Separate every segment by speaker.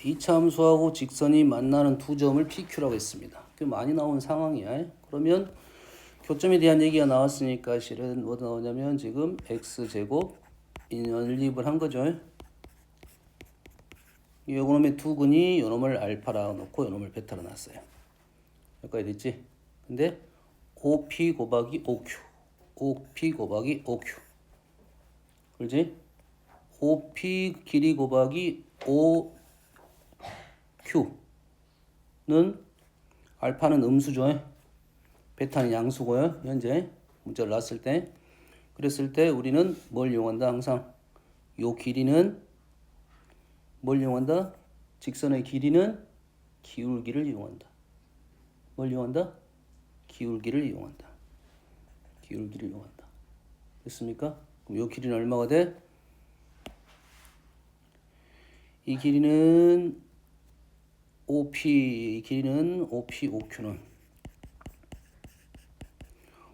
Speaker 1: 이차함수하고 직선이 만나는 두 점을 PQ라고 했습니다. 꽤 많이 나온 상황이야. 그러면 교점에 대한 얘기가 나왔으니까 실은 뭐 나오냐면 지금 X제곱 연립을 한 거죠. 요놈의 두 근이 요놈을 알파라 놓고 요놈을 베타로 놨어요. 여기까지 됐지? 근데 OP 곱하기 OQ OP 곱하기 OQ 그렇지? OP 길이 곱하기 OQ는 알파는 음수죠. 베타는 양수고요. 현재 문자를 놨을 때 그랬을 때 우리는 뭘 이용한다? 항상 요 길이는 뭘 이용한다? 직선의 길이는 기울기를 이용한다. 뭘 이용한다? 기울기를 이용한다. 기울기를 이용한다. 됐습니까? 그럼 요 길이는 얼마가 돼? 이 길이는 OP, 이 길이는 OP, OQ는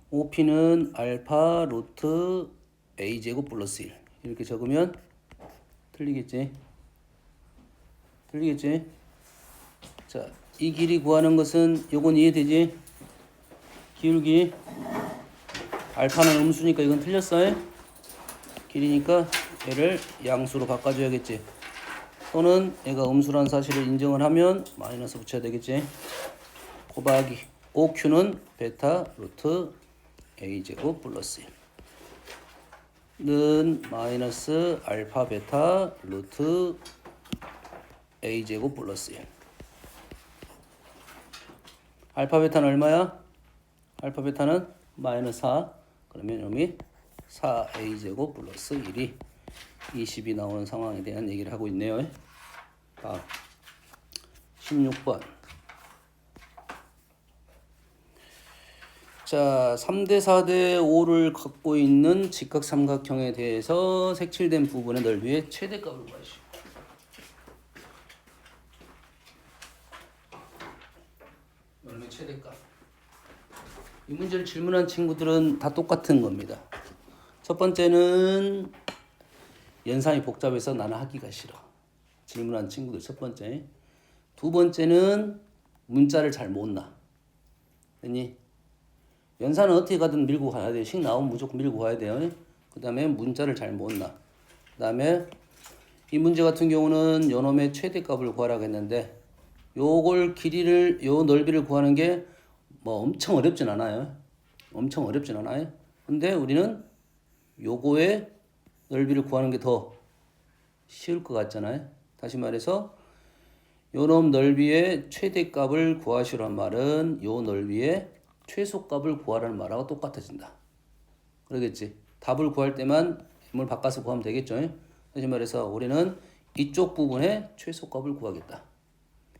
Speaker 1: OP는 알파 루트 A제곱 플러스 1 이렇게 적으면 틀리겠지? 틀리겠지? 자, 이 길이 구하는 것은 요건 이해되지? 기울기 알파는 음수니까 이건 틀렸어요. 길이니까 얘를 양수로 바꿔줘야겠지. 또는 얘가 음수란 사실을 인정을 하면 마이너스 붙여야 되겠지. 곱하기 OQ는 베타 루트 A제곱 플러스 1는 마이너스 알파 베타 루트 A제곱 플러스 1. 알파 베타는 얼마야? 알파 베타는 마이너스 4. 그러면 이놈이 4A제곱 플러스 1이 20이 나오는 상황에 대한 얘기를 하고 있네요. 아, 16번. 자, 3대 4대 5를 갖고 있는 직각삼각형에 대해서 색칠된 부분의 넓이의 최대값을 구하시오. 넓이 최대값. 이 문제를 질문한 친구들은 다 똑같은 겁니다. 첫 번째는 연산이 복잡해서 나는 하기가 싫어. 질문한 친구들 첫 번째. 두 번째는 문자를 잘 못 놔. 됐니? 연산은 어떻게 가든 밀고 가야 돼. 식 나오면 무조건 밀고 가야 돼요. 그 다음에 문자를 잘 못 놔. 그 다음에 이 문제 같은 경우는 요놈의 최대값을 구하라고 했는데 요걸 길이를 요 넓이를 구하는 게 뭐 엄청 어렵진 않아요. 엄청 어렵진 않아요. 근데 우리는 요거의 넓이를 구하는 게 더 쉬울 것 같잖아요. 다시 말해서 요놈 넓이의 최대값을 구하시란 말은 요 넓이의 최소값을 구하라는 말하고 똑같아진다. 그러겠지. 답을 구할 때만 뭘 바꿔서 구하면 되겠죠. 다시 말해서 우리는 이쪽 부분의 최소값을 구하겠다.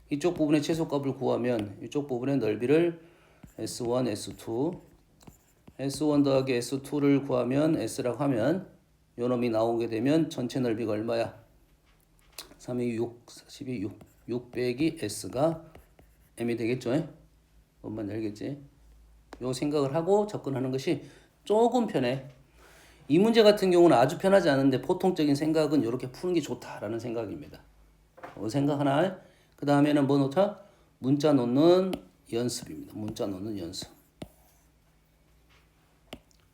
Speaker 1: 이쪽 부분의 최소값을 구하면 이쪽 부분의 넓이를 S1, S2 S1 더하기 S2를 구하면 S라고 하면 요놈이 나오게 되면 전체 넓이가 얼마야? 3이 6, 12, 6 6 빼기 S가 M이 되겠죠? 뭔만 알겠지? 요 생각을 하고 접근하는 것이 조금 편해. 이 문제 같은 경우는 아주 편하지 않은데 보통적인 생각은 이렇게 푸는 게 좋다라는 생각입니다. 생각 하나. 그 다음에는 뭐 놓자? 문자 놓는 연습입니다. 문자 놓는 연습.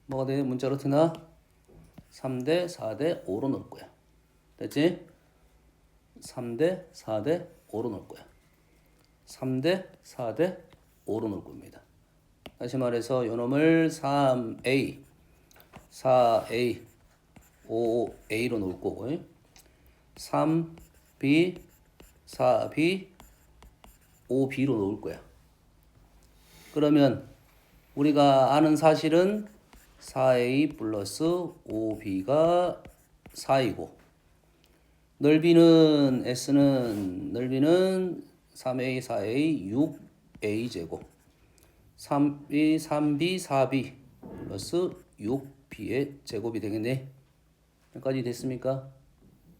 Speaker 1: 뭐가 돼? 문자로 어떻게 나? 3대 4대 5로 놓을 거야. 됐지? 3대 4대 5로 놓을 거야. 3대 4대 5로 놓을 겁니다. 다시 말해서 요놈을 3A, 4A, 5A로 놓을 거고 3B, 4B, 5B로 놓을 거야. 그러면 우리가 아는 사실은 4A 플러스 5B가 4이고 넓이는 S는 넓이는 3A, 4A, 6A 제곱 3B, 4B 플러스 6B의 제곱이 되겠네. 여기까지 됐습니까?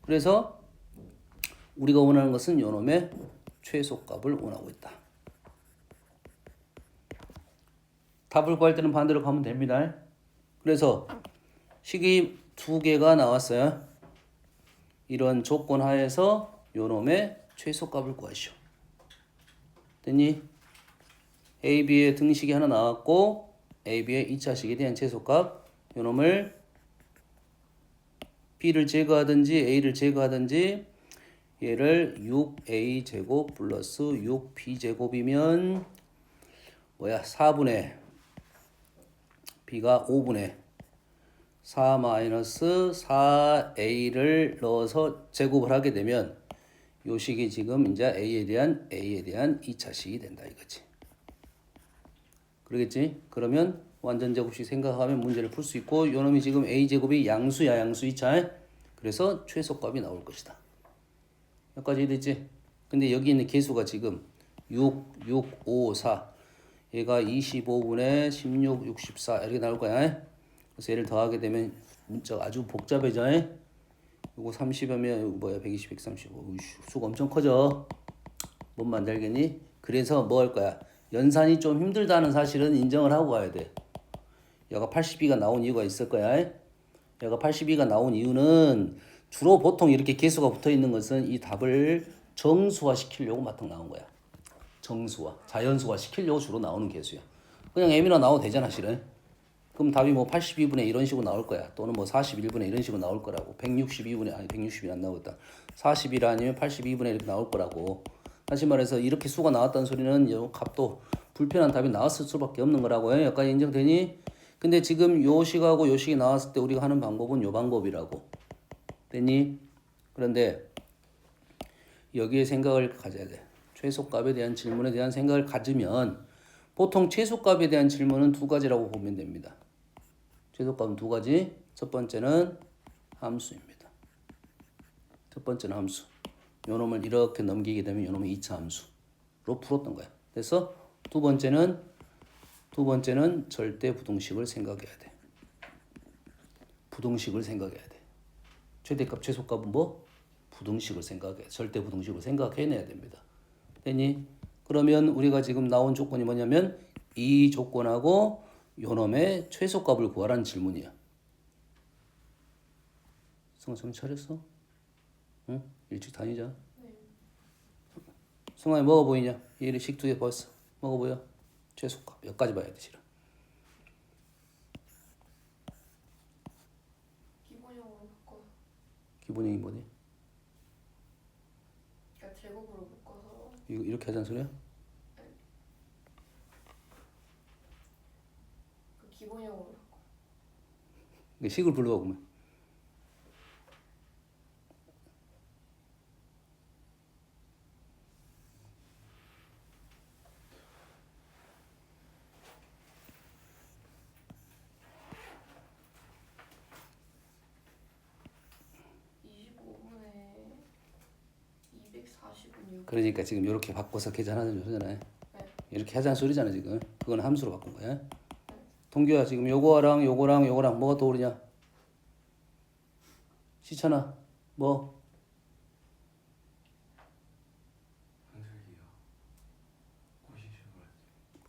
Speaker 1: 그래서 우리가 원하는 것은 요놈의 최소값을 원하고 있다. 답을 구할 때는 반대로 가면 됩니다. 그래서 식이 두 개가 나왔어요. 이런 조건 하에서 요놈의 최소값을 구하시오. 됐니? AB의 등식이 하나 나왔고 AB의 2차식에 대한 최소값 요놈을 B를 제거하든지 A를 제거하든지 얘를 6A 제곱 플러스 6B 제곱이면 뭐야 4분의 B가 5분의 4 마이너스 4A를 넣어서 제곱을 하게 되면 요 식이 지금 이제 A에 대한 2차식이 된다 이거지. 그러겠지? 그러면 완전 제곱식 생각하면 문제를 풀 수 있고 요놈이 지금 A제곱이 양수야 양수 2차. 그래서 최소값이 나올 것이다. 여기까지 이해됐지? 근데 여기 있는 개수가 지금 6, 5, 4 얘가 25분의 16, 64 이렇게 나올 거야. 그래서 얘를 더하게 되면 문자가 아주 복잡해져. 요거 30하면 요거 뭐야 120, 135 수가 엄청 커져. 뭔 말인지 알겠니? 그래서 뭐 할 거야? 연산이 좀 힘들다는 사실은 인정을 하고 가야 돼. 얘가 82가 나온 이유가 있을 거야. 얘가 82가 나온 이유는 주로 보통 이렇게 개수가 붙어 있는 것은 이 답을 정수화 시키려고 마땅 나온 거야. 정수화, 자연수화 시키려고 주로 나오는 개수야. 그냥 M이나 나와도 되잖아, 실은. 그럼 답이 뭐 82분의 이런 식으로 나올 거야. 또는 뭐 41분의 이런 식으로 나올 거라고. 162분의 아니 160이 안 나오겠다. 41 아니면 82분의 이렇게 나올 거라고. 다시 말해서 이렇게 수가 나왔다는 소리는 요 값도 불편한 답이 나왔을 수밖에 없는 거라고. 여기까지 인정되니? 근데 지금 요 식하고 요 식이 나왔을 때 우리가 하는 방법은 요 방법이라고. 됐니? 그런데 여기에 생각을 가져야 돼. 최소값에 대한 질문에 대한 생각을 가지면 보통 최소값에 대한 질문은 두 가지라고 보면 됩니다. 최소값은 두 가지. 첫 번째는 함수입니다. 첫 번째는 함수. 요 놈을 이렇게 넘기게 되면 요 놈은 2차 함수로 풀었던 거야. 그래서 두 번째는 절대 부등식을 생각해야 돼. 부등식을 생각해야 돼. 최대값 최소값은 뭐? 부등식을 생각해. 절대 부등식을 생각해내야 됩니다. 됐니? 그러면 우리가 지금 나온 조건이 뭐냐면 이 조건하고 요놈의 최소값을 구하라는 질문이야. 승아 정신 차렸어? 응? 일찍 다니자. 네. 승아야 뭐가 보이냐? 얘를 식두에 봤어. 뭐가 보여? 최소값. 여기까지 봐야 돼 실은.
Speaker 2: 기본형으로 바꿔서.
Speaker 1: 기본형이 뭐니?
Speaker 2: 그러니까 제곱으로 묶어서.
Speaker 1: 이렇게 하자는 소리야?
Speaker 2: 그 기본형으로 바꿔.
Speaker 1: 식을 불러봐 보면. 그러니까 지금 이렇게 바꿔서 계산하는 소리잖아요. 네. 이렇게 하자는 소리잖아 지금. 그건 함수로 바꾼 거야. 네. 동규야 지금 요거랑 뭐가 떠오르냐? 시찬아 뭐?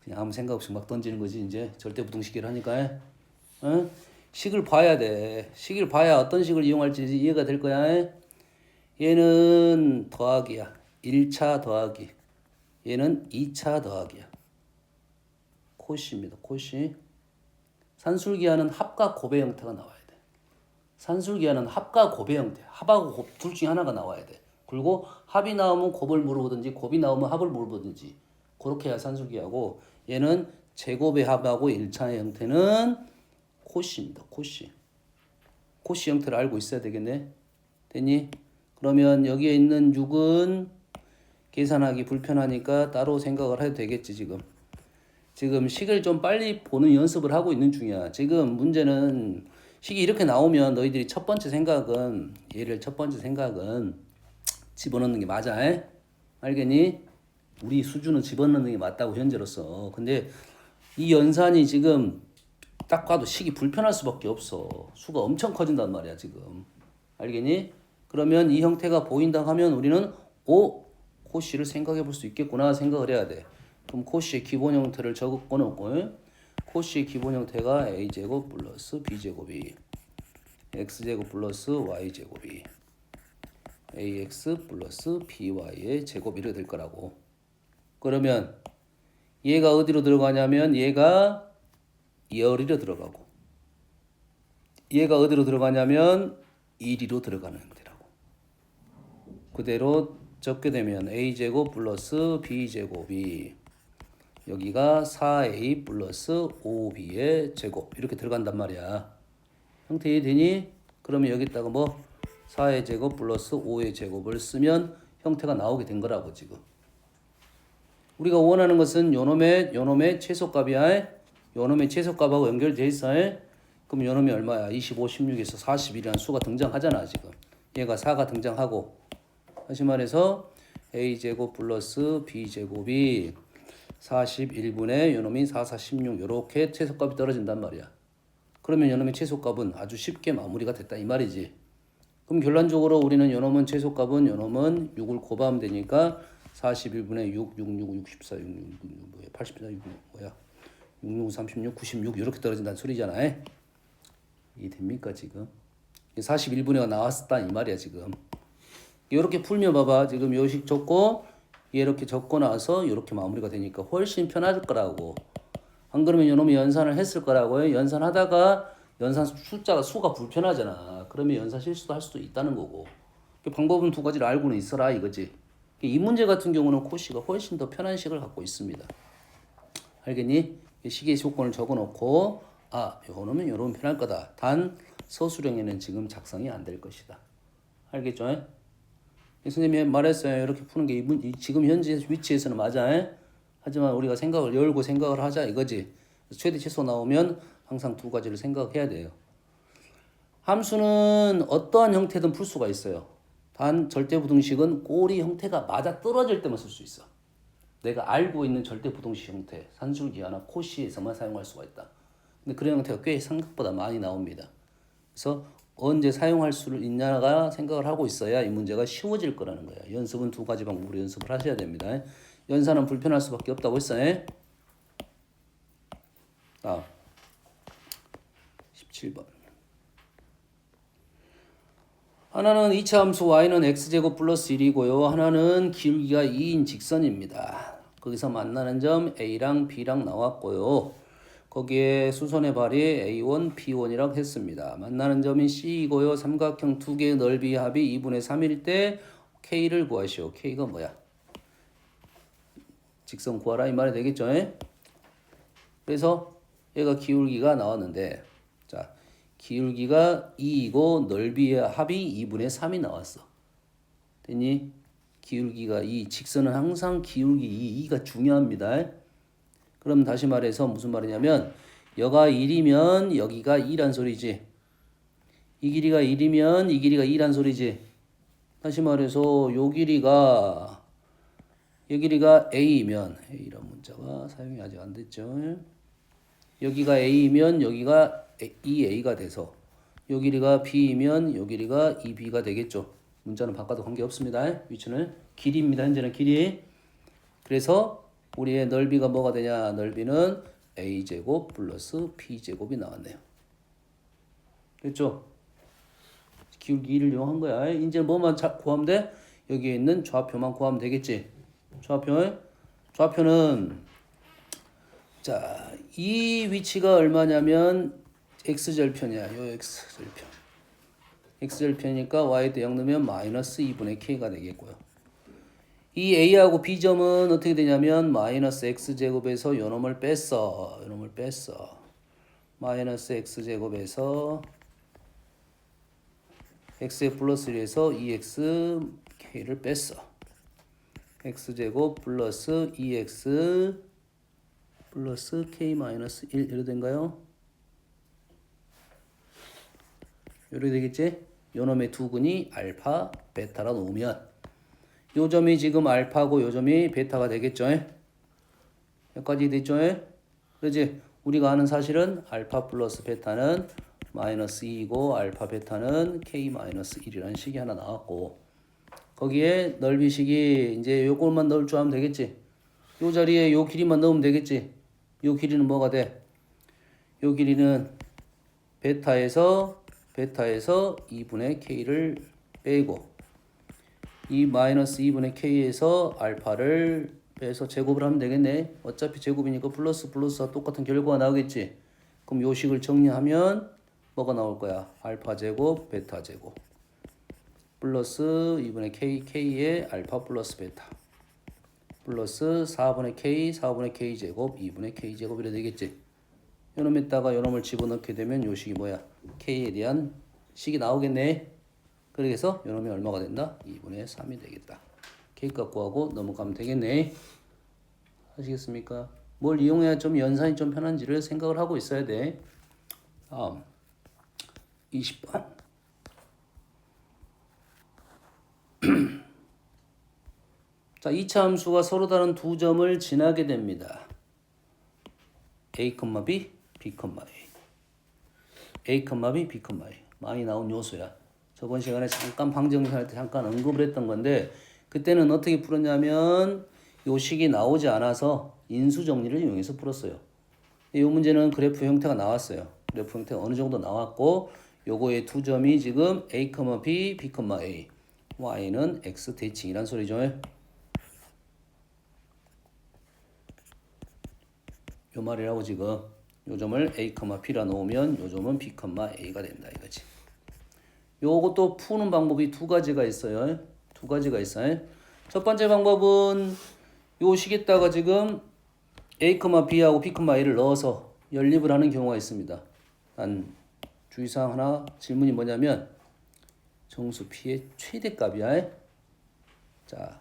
Speaker 1: 그냥 아무 생각 없이 막 던지는 거지 이제 절대 부등식이라 하니까. 응? 식을 봐야 돼. 식을 봐야 어떤 식을 이용할지 이해가 될 거야. 얘는 더하기야. 1차 더하기. 얘는 2차 더하기야. 코시입니다. 코시. 산술기하는 합과 곱의 형태가 나와야 돼. 산술기하는 합과 곱의 형태. 합하고 곱 둘 중에 하나가 나와야 돼. 그리고 합이 나오면 곱을 물어보든지 곱이 나오면 합을 물어보든지 그렇게 해야 산술기하고 얘는 제곱의 합하고 1차의 형태는 코시입니다. 코시. 코시 형태를 알고 있어야 되겠네. 됐니? 그러면 여기에 있는 6은 계산하기 불편하니까 따로 생각을 해도 되겠지 지금. 지금 식을 좀 빨리 보는 연습을 하고 있는 중이야. 지금 문제는 식이 이렇게 나오면 너희들이 첫 번째 생각은 집어넣는 게 맞아. 알겠니? 우리 수준은 집어넣는 게 맞다고 현재로서. 근데 이 연산이 지금 딱 봐도 식이 불편할 수밖에 없어. 수가 엄청 커진단 말이야 지금. 알겠니? 그러면 이 형태가 보인다 하면 우리는 코시를 생각해 볼 수 있겠구나 생각을 해야 돼. 그럼 코시의 기본 형태를 적어놓고 코시의 기본 형태가 a제곱 플러스 b제곱이 x제곱 플러스 y제곱이 ax 플러스 by의 제곱 이렇게 될 거라고. 그러면 얘가 어디로 들어가냐면 얘가 열이로 들어가고 얘가 어디로 들어가냐면 1위로 들어가는 형태라고. 그대로 적게 되면 a제곱 플러스 b제곱이 여기가 4a 플러스 5b의 제곱 이렇게 들어간단 말이야. 형태 이해되니? 그러면 여기다가 뭐 4의 제곱 플러스 5의 제곱을 쓰면 형태가 나오게 된 거라고 지금. 우리가 원하는 것은 요놈의 최소값이야. 요놈의 최소값하고 연결돼 있어. 그럼 요놈이 얼마야? 25, 16에서 41이라는 수가 등장하잖아 지금. 얘가 4가 등장하고. 다시 말해서 a제곱 플러스 b제곱이 41분의 요놈이 4, 4, 16 요렇게 최소값이 떨어진단 말이야. 그러면 요놈의 최소값은 아주 쉽게 마무리가 됐다 이 말이지. 그럼 결론적으로 우리는 요놈은 최소값은 요놈은 6을 곱하면 되니까 41분의 6, 66, 64, 66, 뭐야, 84, 66, 뭐야, 66, 36, 96 이렇게 떨어진다는 소리잖아. 이해됩니까 지금? 41분의가 나왔다 이 말이야 지금. 이렇게 풀면 봐봐 지금 요식 적고 이렇게 적고 나서 이렇게 마무리가 되니까 훨씬 편할 거라고. 안 그러면 요놈이 연산을 했을 거라고요. 연산하다가 연산 숫자가 수가 불편하잖아. 그러면 연산 실수도 할 수도 있다는 거고. 방법은 두 가지를 알고는 있어라 이거지. 이 문제 같은 경우는 코시가 훨씬 더 편한 식을 갖고 있습니다. 알겠니? 시계의 조건을 적어놓고 요놈은 요놈은 편할 거다. 단 서술형에는 지금 작성이 안 될 것이다. 알겠죠? 선생님이 말했어요. 이렇게 푸는 게 지금 현재 위치에서는 맞아. 하지만 우리가 생각을 열고 생각을 하자 이거지. 최대 최소 나오면 항상 두 가지를 생각해야 돼요. 함수는 어떠한 형태든 풀 수가 있어요. 단 절대부등식은 꼬리 형태가 맞아 떨어질 때만 쓸 수 있어. 내가 알고 있는 절대부등식 형태, 산술기하나 코시에서만 사용할 수가 있다. 근데 그런 형태가 꽤 생각보다 많이 나옵니다. 그래서 언제 사용할 수 있냐가 생각을 하고 있어야 이 문제가 쉬워질 거라는 거야. 연습은 두 가지 방법으로 연습을 하셔야 됩니다. 연산은 불편할 수밖에 없다고 했어요. 17번. 하나는 2차 함수 y는 x제곱 플러스 1이고요. 하나는 기울기가 2인 직선입니다. 거기서 만나는 점 a랑 b랑 나왔고요. 거기에 수선의 발이 a1, b1이라고 했습니다. 만나는 점이 c이고요. 삼각형 두 개의 넓이 합이 2분의 3일 때 k를 구하시오. k가 뭐야? 직선 구하라 이 말이 되겠죠? 그래서 얘가 기울기가 나왔는데 자 기울기가 2이고 넓이의 합이 2분의 3이 나왔어. 됐니? 기울기가 2, 직선은 항상 기울기 2가 중요합니다. 그럼 다시 말해서 무슨 말이냐면 여가 1이면 여기가 2란 소리지. 이 길이가 1이면 이 길이가 2란 소리지. 다시 말해서 요 길이가 A이면 A란 문자가 사용이 아직 안 됐죠. 여기가 A이면 여기가 2A가 돼서 요 길이가 B이면 요 길이가 2B가 되겠죠. 문자는 바꿔도 관계없습니다. 위치는 길이입니다. 현재는 길이. 그래서 우리의 넓이가 뭐가 되냐? 넓이는 A제곱 플러스 B제곱이 나왔네요. 됐죠? 기울기 2를 이용한 거야. 이제 뭐만 구하면 돼? 여기에 있는 좌표만 구하면 되겠지. 좌표는 자, 이 위치가 얼마냐면 x절편이야. 요 x절편. x절편이니까 y대 0 넣으면 마이너스 2분의 k가 되겠고요. 이 a하고 b점은 어떻게 되냐면 마이너스 x제곱에서 요놈을 뺐어. 마이너스 x제곱에서 x의 플러스 1에서 2x k를 뺐어. x제곱 플러스 2x 플러스 k 마이너스 1 이렇게 된가요? 이렇게 되겠지? 요놈의 두 근이 알파, 베타라 놓으면 요 점이 지금 알파고 요 점이 베타가 되겠죠? 여기까지 됐죠? 그렇지? 우리가 아는 사실은 알파 플러스 베타는 마이너스 2이고 알파 베타는 k 마이너스 1이라는 식이 하나 나왔고 거기에 넓이식이 이제 요것만 넣을 줄 알면 되겠지? 요 자리에 요 길이만 넣으면 되겠지? 요 길이는 뭐가 돼? 요 길이는 베타에서 2분의 k를 빼고 이 마이너스 2분의 k에서 알파를 빼서 제곱을 하면 되겠네. 어차피 제곱이니까 플러스 플러스와 똑같은 결과가 나오겠지. 그럼 요 식을 정리하면 뭐가 나올 거야? 알파 제곱, 베타 제곱. 플러스 2분의 k, k의 알파 플러스 베타. 플러스 4분의 k, 4분의 k 제곱, 2분의 k 제곱 이래 되겠지. 요놈에다가 요놈을 집어넣게 되면 요 식이 뭐야? k에 대한 식이 나오겠네. 그래서 요놈이 얼마가 된다? 2분의 3이 되겠다. k 값 구하고 넘어가면 되겠네. 아시겠습니까? 뭘 이용해야 좀 연산이 좀 편한지를 생각을 하고 있어야 돼. 다음 20번. 자, 2차 함수가 서로 다른 두 점을 지나게 됩니다. a, b, b, a. a, b, b, a. 많이 나온 요소야. 저번 시간에 잠깐 방정식할 때 잠깐 언급을 했던 건데 그때는 어떻게 풀었냐면 요 식이 나오지 않아서 인수 정리를 이용해서 풀었어요. 이 문제는 그래프 형태가 나왔어요. 그래프 형태가 어느 정도 나왔고 요거의 두 점이 지금 a, b, b, a. y는 x 대칭이란 소리죠. 요 말이라고 지금 요 점을 a, b라 놓으면 요 점은 b, a가 된다 이거지. 요것도 푸는 방법이 두 가지가 있어요. 두 가지가 있어요. 첫 번째 방법은 요 식에다가 지금 a, b하고 b, a를 넣어서 연립을 하는 경우가 있습니다. 단 주의사항 하나 질문이 뭐냐면 정수 p의 최대값이야. 자,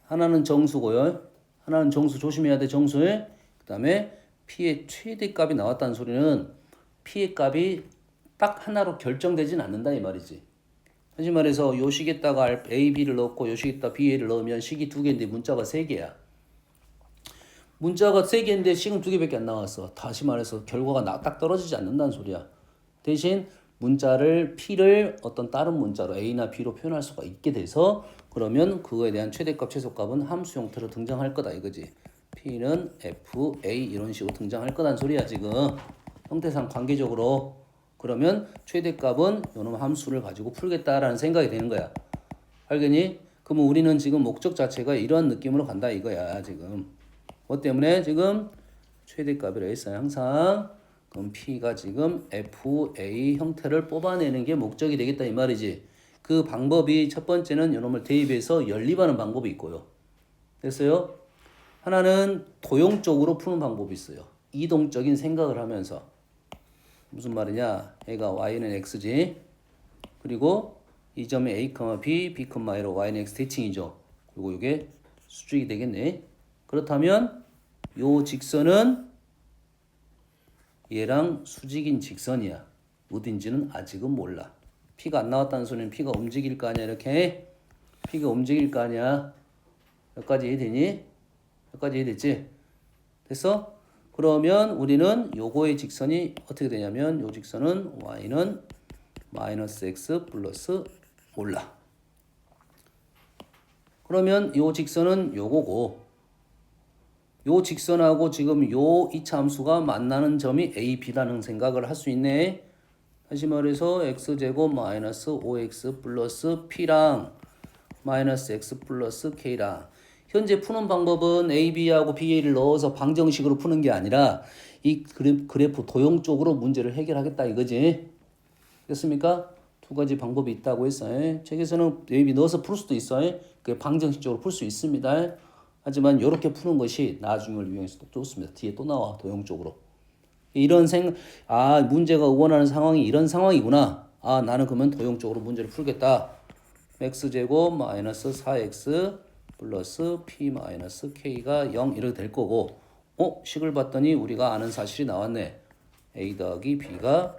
Speaker 1: 하나는 정수고요. 하나는 정수 조심해야 돼. 정수에 그 다음에 p의 최대값이 나왔다는 소리는 p의 값이 딱 하나로 결정되진 않는다 이 말이지. 다시 말해서 요 식에다가 a, b를 넣고 요 식에다가 b, a를 넣으면 식이 두 개인데 문자가 세 개야. 문자가 세 개인데 식은 두 개밖에 안 나왔어. 다시 말해서 결과가 딱 떨어지지 않는다는 소리야. 대신 문자를 p를 어떤 다른 문자로 a나 b로 표현할 수가 있게 돼서 그러면 그거에 대한 최대값, 최소값은 함수 형태로 등장할 거다 이거지. p는 f, a 이런 식으로 등장할 거란 소리야 지금. 형태상 관계적으로. 그러면 최대값은 요놈 함수를 가지고 풀겠다라는 생각이 되는 거야. 알겠니? 그러면 우리는 지금 목적 자체가 이런 느낌으로 간다 이거야 지금. 뭐 때문에 지금 최대값이라 했어요 항상. 그럼 p가 지금 fa 형태를 뽑아내는 게 목적이 되겠다 이 말이지. 그 방법이 첫 번째는 요놈을 대입해서 연립하는 방법이 있고요. 됐어요? 하나는 도형적으로 푸는 방법이 있어요. 이동적인 생각을 하면서. 무슨 말이냐? 얘가 y는 x지. 그리고 이 점이 a, b, b, a로 y는 x 대칭이죠. 그리고 이게 수직이 되겠네. 그렇다면 요 직선은 얘랑 수직인 직선이야. 어딘지는 아직은 몰라. p가 안 나왔다는 소리는 p가 움직일 거 아니야 이렇게. p가 움직일 거 아니야. 여기까지 이해되니? 여기까지 이해됐지? 됐어? 그러면 우리는 요거의 직선이 어떻게 되냐면 요 직선은 y는 마이너스 x 플러스 몰라. 그러면 요 직선은 요거고 요 직선하고 지금 요 이차 함수가 만나는 점이 a, b라는 생각을 할 수 있네. 다시 말해서 x제곱 마이너스 5x 플러스 p랑 마이너스 x 플러스 k랑 현재 푸는 방법은 a, b하고 b, a를 넣어서 방정식으로 푸는 게 아니라 이 그래프 도형 쪽으로 문제를 해결하겠다 이거지. 됐습니까? 두 가지 방법이 있다고 했어요. 책에서는 a, b 넣어서 풀 수도 있어요. 그게 방정식적으로 풀 수 있습니다. 하지만 이렇게 푸는 것이 나중을 위해서 또 좋습니다. 뒤에 또 나와 도형 쪽으로. 이런 문제가 원하는 상황이 이런 상황이구나. 나는 그러면 도형 쪽으로 문제를 풀겠다. x제곱 마이너스 4x 플러스 p 마이너스 k가 0 이렇게 될 거고 식을 봤더니 우리가 아는 사실이 나왔네. a 더하기 b가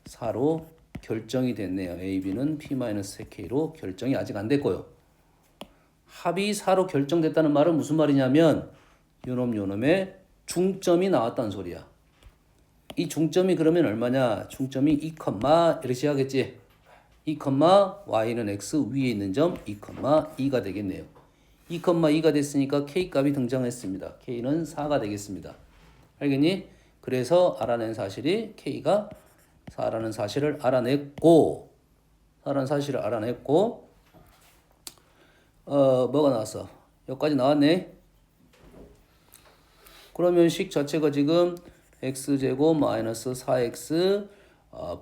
Speaker 1: 4로 결정이 됐네요. a, b는 p 마이너스 k로 결정이 아직 안 됐고요. 합이 4로 결정됐다는 말은 무슨 말이냐면 요놈의 중점이 나왔다는 소리야. 이 중점이 그러면 얼마냐? 중점이 2, 이렇게 시작하겠지. 2, y는 x 위에 있는 점 2, 2가 되겠네요. 2, 2가 됐으니까 k값이 등장했습니다. k는 4가 되겠습니다. 알겠니? 그래서 알아낸 사실이 k가 4라는 사실을 알아냈고 뭐가 나왔어? 여기까지 나왔네. 그러면 식 자체가 지금 x제곱 마이너스 4x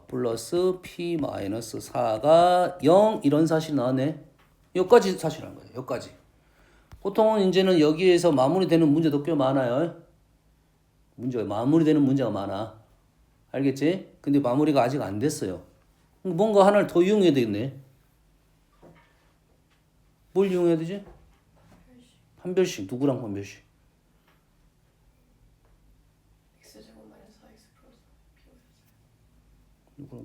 Speaker 1: 플러스 p 마이너스 4가 0 이런 사실이 나왔네. 여기까지 사실한 거예요. 여기까지. 보통은 이제는 여기에서 마무리되는 문제도 꽤 많아요. 문제가 마무리되는 문제가 많아. 알겠지? 근데 마무리가 아직 안 됐어요. 뭔가 하나를 더 이용해야 되겠네. 뭘 이용해야 되지? 판별식. 누구랑 판별식?
Speaker 2: x제곱 마이너스 4x 플러스
Speaker 1: 누구?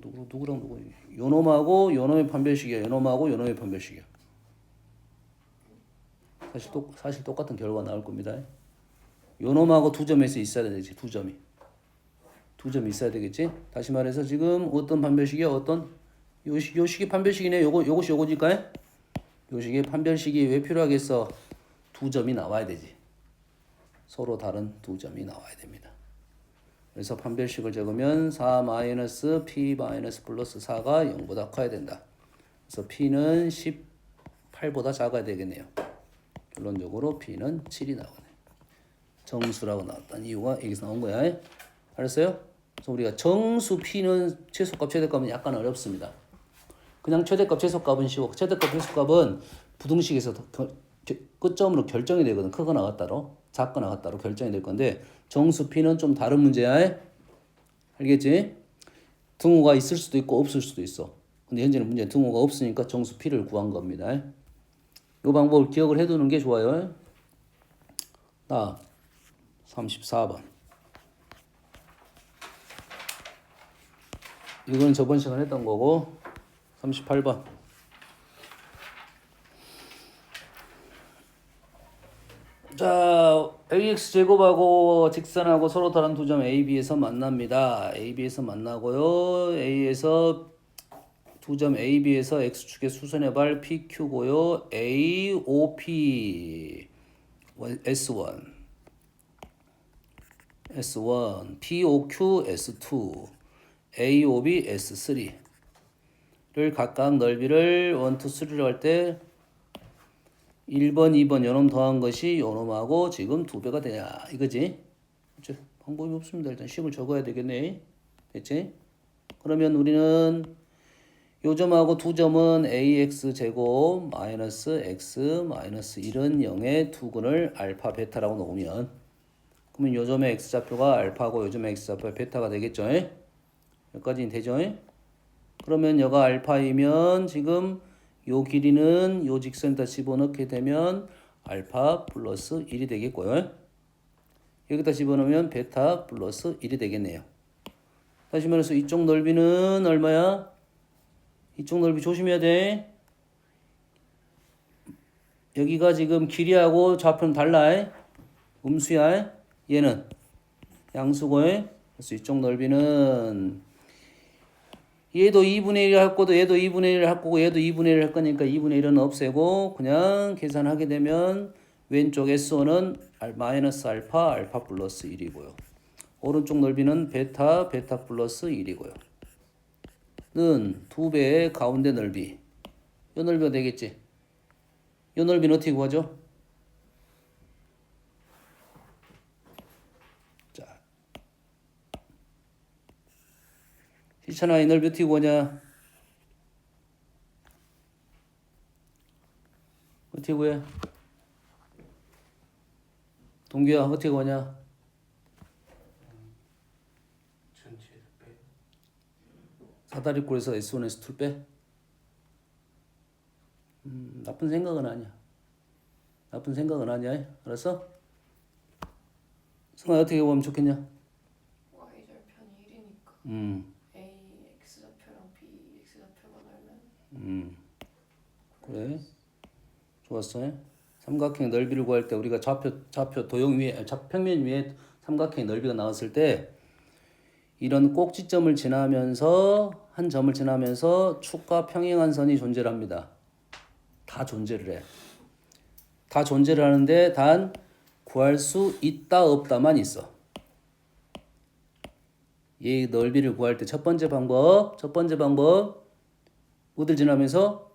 Speaker 1: 요놈하고 요놈의 판별식이야. 요놈하고 요놈의 판별식이야. 사실 똑같은 결과가 나올 겁니다. 요놈하고 두 점에서 있어야 되지. 두 점이 있어야 되겠지. 다시 말해서 지금 어떤 판별식이야? 어떤 요 식이 판별식이네. 요것이 요거니까. 요 식의 판별식이 왜 필요하겠어? 두 점이 나와야 되지. 서로 다른 두 점이 나와야 됩니다. 그래서 판별식을 적으면 4 마이너스 p 마이너스 플러스 4가 0보다 커야 된다. 그래서 p는 18보다 작아야 되겠네요. 결론적으로 p는 7이 나오네. 정수라고 나왔다는 이유가 여기서 나온 거야. 알았어요? 그래서 우리가 정수 p는 최소값 최대값은 약간 어렵습니다. 그냥 최대값 최소값은 쉬워. 최대값 최소값은 부등식에서 끝점으로 결정이 되거든. 크거나 같다로 작거나 같다로 결정이 될 건데 정수 p는 좀 다른 문제야. 알겠지? 등호가 있을 수도 있고 없을 수도 있어. 근데 현재는 문제는 등호가 없으니까 정수 p를 구한 겁니다. 이 방법을 기억을 해두는 게 좋아요. 나 34번. 이건 저번 시간에 했던 거고 38번. 자, ax 제곱하고 직선하고 서로 다른 두 점 a, b에서 만납니다. a, b에서 만나고요. a에서 두 점 a, b에서 x축의 수선의 발 pq고요. a, o, p s1 p, o, q, s2 a, o, b, s3를 각각 넓이를 1, 2, 3로 할 때 1번, 2번 요놈 더한 것이 요놈하고 지금 2배가 되냐 이거지. 그치? 방법이 없습니다. 일단 식을 적어야 되겠네. 됐지? 그러면 우리는 요 점하고 두 점은 ax 제곱 마이너스 x 마이너스 1은 0의 두근을 알파 베타라고 놓으면 그러면 요 점의 x좌표가 알파고 요 점의 x좌표가 베타가 되겠죠. 여기까지는 되죠. 그러면 여가 알파이면 지금 요 길이는 요 직선에다 집어넣게 되면 알파 플러스 1이 되겠고요. 여기다 집어넣으면 베타 플러스 1이 되겠네요. 다시 말해서 이쪽 넓이는 얼마야? 이쪽 넓이 조심해야 돼. 여기가 지금 길이하고 좌표는 달라. 음수야. 얘는 양수고. 그래서 이쪽 넓이는 얘도 2분의 1을 할 거고 얘도 2분의 1을 할 거고 얘도 2분의 1을 할 거니까 2분의 1은 없애고 그냥 계산하게 되면 왼쪽 S1은 마이너스 알파 알파 플러스 1이고요. 오른쪽 넓이는 베타 베타 플러스 1이고요. 는 2배의 가운데 넓이. 이 넓이가 되겠지. 이 넓이는 어떻게 구하죠? 자, 희찬아 이 넓이 어떻게 구하냐? 어떻게 구해? 동규야 어떻게 구하냐?
Speaker 3: 전체에서 빼.
Speaker 1: 사다리꼴에서 S1에서 2 빼? 나쁜 생각은 아니야. 나쁜 생각은 아니야. 알았어? 승아 어떻게 보면 좋겠냐?
Speaker 2: y 절편이 1이니까 a x좌표랑 b x좌표가 넓면
Speaker 1: 그래. 좋았어. 삼각형 넓이를 구할 때 우리가 좌표 도형 위에 평면 위에 삼각형 넓이가 나왔을 때 이런 꼭지점을 지나면서 한 점을 지나면서 축과 평행한 선이 존재를 합니다. 다 존재를 해. 다 존재를 하는데 단 구할 수 있다 없다만 있어. 이 넓이를 구할 때 첫 번째 방법 어딜 지나면서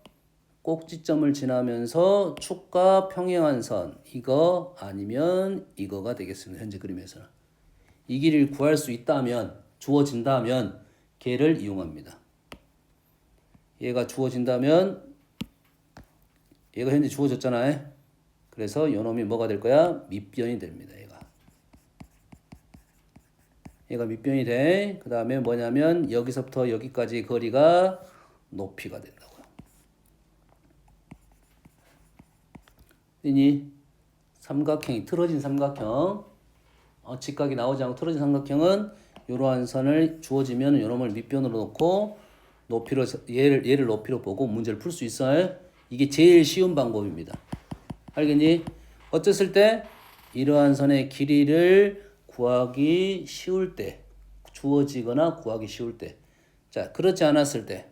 Speaker 1: 꼭지점을 지나면서 축과 평행한 선 이거 아니면 이거가 되겠습니다. 현재 그림에서는 이 길이를 구할 수 있다면 주어진다면 걔를 이용합니다. 얘가 주어진다면 얘가 현재 주어졌잖아요. 그래서 요놈이 뭐가 될 거야? 밑변이 됩니다. 얘가 밑변이 돼. 그 다음에 뭐냐면 여기서부터 여기까지 거리가 높이가 된다고요. 이니 삼각형이 틀어진 삼각형 직각이 나오지 않고 틀어진 삼각형은 이러한 선을 주어지면 이놈을 밑변으로 놓고 높이로 얘를 높이로 보고 문제를 풀 수 있어요. 이게 제일 쉬운 방법입니다. 알겠니? 어쨌을 때 이러한 선의 길이를 구하기 쉬울 때 주어지거나 구하기 쉬울 때 자 그렇지 않았을 때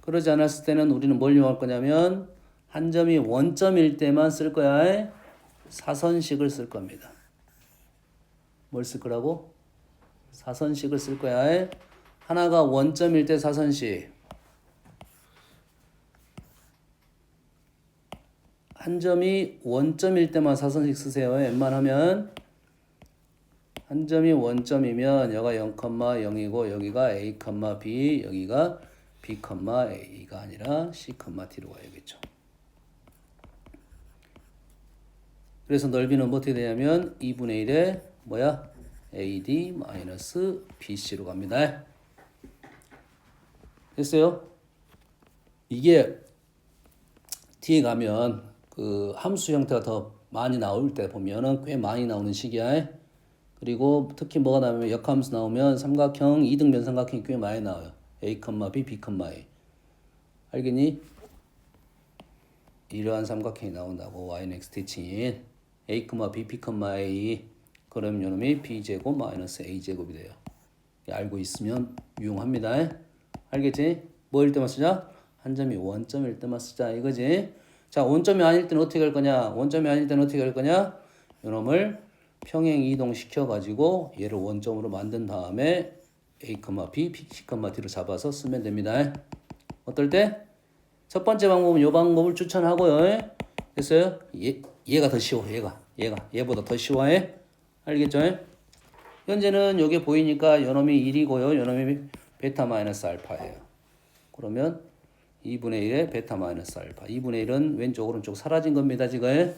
Speaker 1: 그러지 않았을 때는 우리는 뭘 이용할 거냐면 한 점이 원점일 때만 쓸 거야. 사선식을 쓸 겁니다. 뭘 쓸 거라고? 사선식을 쓸 거야. 하나가 원점일 때 사선식 한 점이 원점일 때만 사선식 쓰세요. 웬만하면 한 점이 원점이면 여기가 0,0이고 여기가 A, B 여기가 B, A가 아니라 C, D로 가야겠죠. 그래서 넓이는 뭐 어떻게 되냐면 2분의 1에 뭐야? AD 마이너스 BC로 갑니다. 됐어요? 이게 뒤에 가면 그 함수 형태가 더 많이 나올 때 보면은 꽤 많이 나오는 식이야. 그리고 특히 뭐가 나오면 역함수 나오면 삼각형 2등변 삼각형이 꽤 많이 나와요. A, B, B, A. 알겠니? 이러한 삼각형이 나온다고 y는 x 대칭인 A, B, B, A. 그럼 요놈이 b제곱 마이너스 a제곱이 돼요. 알고 있으면 유용합니다. 알겠지? 뭐일 때만 쓰자? 한 점이 원점일 때만 쓰자 이거지. 자, 원점이 아닐 때는 어떻게 할 거냐? 원점이 아닐 때는 어떻게 할 거냐? 요놈을 평행 이동시켜 가지고 얘를 원점으로 만든 다음에 A, B, C, D로 잡아서 쓰면 됩니다. 어떨 때? 첫 번째 방법은 이 방법을 추천하고요. 됐어요? 얘가 더 쉬워. 얘보다 더 쉬워해. 알겠죠? 현재는 여기 보이니까 요놈이 1이고요. 요놈이 베타 마이너스 알파예요. 그러면 2분의 1에 베타 마이너스 알파. 2분의 1은 왼쪽 오른쪽 사라진 겁니다. 지금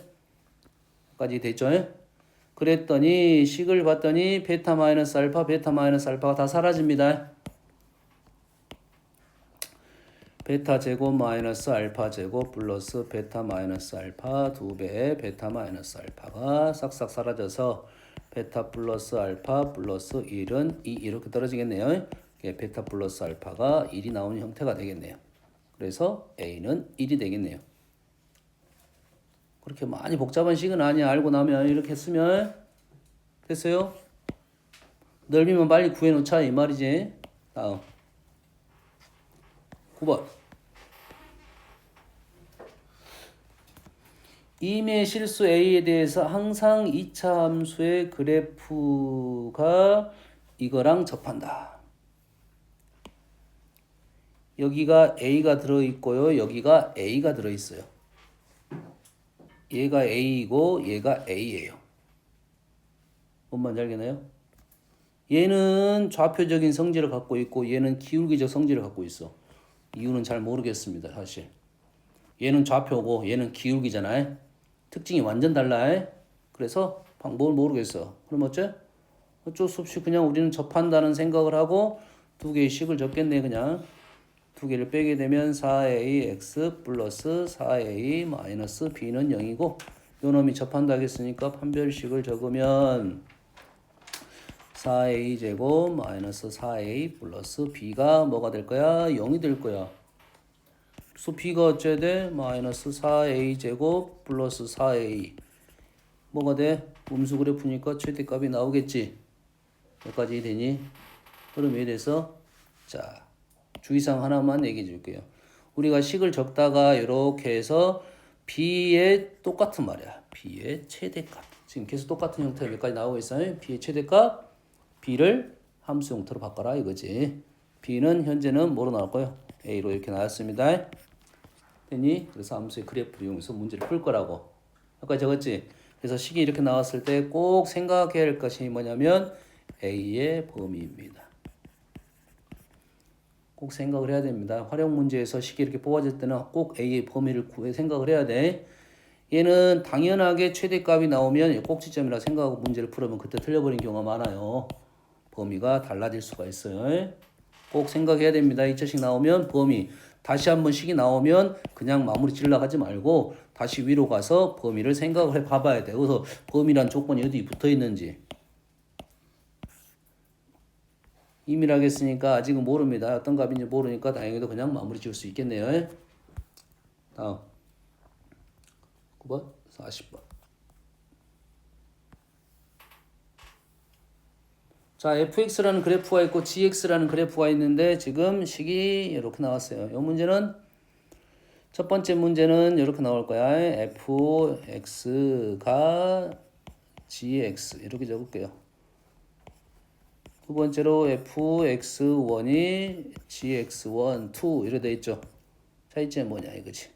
Speaker 1: 까지 됐죠? 그랬더니 식을 봤더니 베타 마이너스 알파가 다 사라집니다. 베타 제곱 마이너스 알파 제곱 플러스 베타 마이너스 알파 2배의 베타 마이너스 알파가 싹싹 사라져서 베타 플러스 알파 플러스 1은 2 이렇게 떨어지겠네요. 베타 플러스 알파가 1이 나오는 형태가 되겠네요. 그래서 A는 1이 되겠네요. 그렇게 많이 복잡한 식은 아니야. 알고 나면 이렇게 쓰면 됐어요? 넓이만 빨리 구해놓자 이 말이지. 다음 9번 임의 실수 A에 대해서 항상 2차 함수의 그래프가 이거랑 접한다. 여기가 A가 들어있고요. 여기가 A가 들어있어요. 얘가 A이고 얘가 A예요. 뭔 말인지 알겠나요? 얘는 좌표적인 성질을 갖고 있고 얘는 기울기적 성질을 갖고 있어. 이유는 잘 모르겠습니다. 사실 얘는 좌표고 얘는 기울기잖아요. 특징이 완전 달라요. 그래서 방법을 모르겠어. 그럼 어쩔 수 없이 그냥 우리는 접한다는 생각을 하고 두 개의 식을 적겠네. 그냥 두 개를 빼게 되면 4ax 플러스 4a 마이너스 b는 0이고 요 놈이 접한다 하겠으니까 판별식을 적으면 4a 제곱 마이너스 4a 플러스 b가 뭐가 될 거야? 0이 될 거야. 그래서 b가 어째 돼? 마이너스 4a 제곱 플러스 4a 뭐가 돼? 음수 그래프니까 최대값이 나오겠지. 여기까지 되니? 그럼 이에 대해서 자 주의사항 하나만 얘기해 줄게요. 우리가 식을 적다가 이렇게 해서 b의 똑같은 말이야. b의 최대값. 지금 계속 똑같은 형태가 몇 가지 나오고 있어요. b의 최대값 b를 함수 형태로 바꿔라 이거지. b는 현재는 뭐로 나올 거예요? a로 이렇게 나왔습니다. 됐니? 그래서 함수의 그래프를 이용해서 문제를 풀 거라고. 아까 적었지? 그래서 식이 이렇게 나왔을 때 꼭 생각해야 할 것이 뭐냐면 a의 범위입니다. 꼭 생각을 해야 됩니다. 활용 문제에서 식이 이렇게 뽑아질 때는 꼭 a의 범위를 생각을 해야 돼. 얘는 당연하게 최대값이 나오면 꼭지점이라 생각하고 문제를 풀으면 그때 틀려버린 경우가 많아요. 범위가 달라질 수가 있어요. 꼭 생각해야 됩니다. 2차식 나오면 범위. 다시 한번 식이 나오면 그냥 마무리 지으려고 하지 말고 다시 위로 가서 범위를 생각을 해 봐봐야 돼. 그래서 범위란 조건이 어디 붙어 있는지. 임의라고 했으니까 아직은 모릅니다. 어떤 값인지 모르니까 다행히도 그냥 마무리 지을 수 있겠네요. 다음 9번 40번. 자, fx라는 그래프가 있고 gx라는 그래프가 있는데 지금 식이 이렇게 나왔어요. 이 문제는 첫 번째 문제는 이렇게 나올 거야. fx가 gx 이렇게 적을게요. 두 번째로 fx1이 gx1, 2 이렇게 돼 있죠. 차이점이 뭐냐 이거지.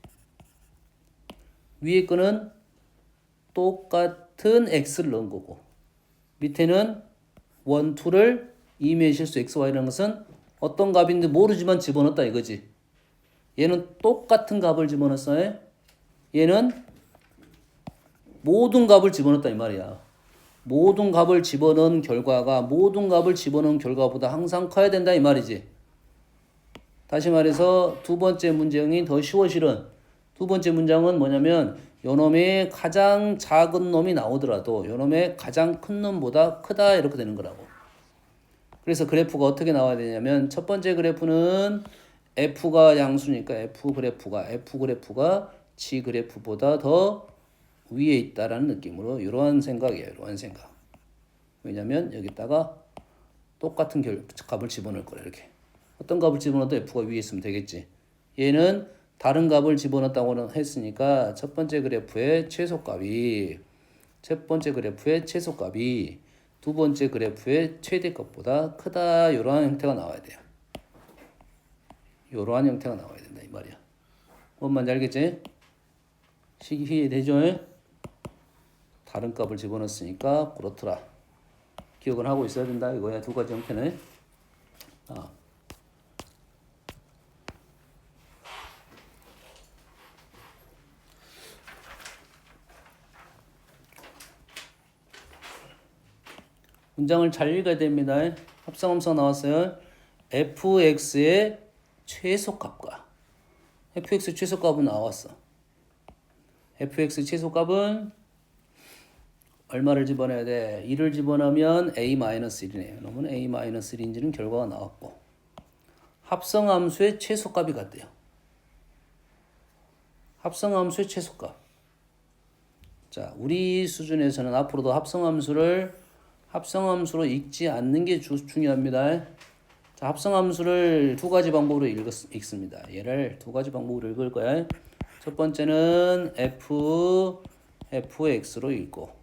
Speaker 1: 위에 거는 똑같은 x를 넣은 거고 밑에는 1, 2를 임의의 실수 xy라는 것은 어떤 값인지 모르지만 집어넣었다 이거지. 얘는 똑같은 값을 집어넣었어요. 얘는 모든 값을 집어넣었다 이 말이야. 모든 값을 집어넣은 결과가 모든 값을 집어넣은 결과보다 항상 커야 된다 이 말이지. 다시 말해서 두 번째 문장이 더 쉬워 실은. 두 번째 문장은 뭐냐면 요놈의 가장 작은 놈이 나오더라도 요놈의 가장 큰 놈보다 크다 이렇게 되는 거라고. 그래서 그래프가 어떻게 나와야 되냐면 첫 번째 그래프는 f가 양수니까 f 그래프가 g 그래프보다 더 위에 있다라는 느낌으로 이러한 생각이에요. 이러한 생각. 왜냐면 여기다가 똑같은 값을 집어넣을 거예요. 이렇게. 어떤 값을 집어넣어도 f가 위에 있으면 되겠지. 얘는 다른 값을 집어넣었다고 했으니까 첫 번째 그래프의 최소값이 두 번째 그래프의 최대값보다 크다. 이러한 형태가 나와야 돼요. 이러한 형태가 나와야 된다 이 말이야. 뭔 말인지 알겠지? 식이 이해되죠? 다른 값을 집어넣었으니까 그렇더라. 기억을 하고 있어야 된다 이거야. 두 가지 형태는. 문장을 잘 읽어야 됩니다. 합성함수가 나왔어요. fx의 최소값과 fx 최소값은 나왔어. fx 최소값은 얼마를 집어넣어야 돼? 1을 집어넣으면 a-1이네요. 그러면 a-1인지는 결과가 나왔고 합성함수의 최소값이 같대요. 합성함수의 최소값. 자, 우리 수준에서는 앞으로도 합성함수로 읽지 않는 게 중요합니다. 자, 합성함수를 두 가지 방법으로 읽습니다. 얘를 두 가지 방법으로 읽을 거야. 첫 번째는 fx로 읽고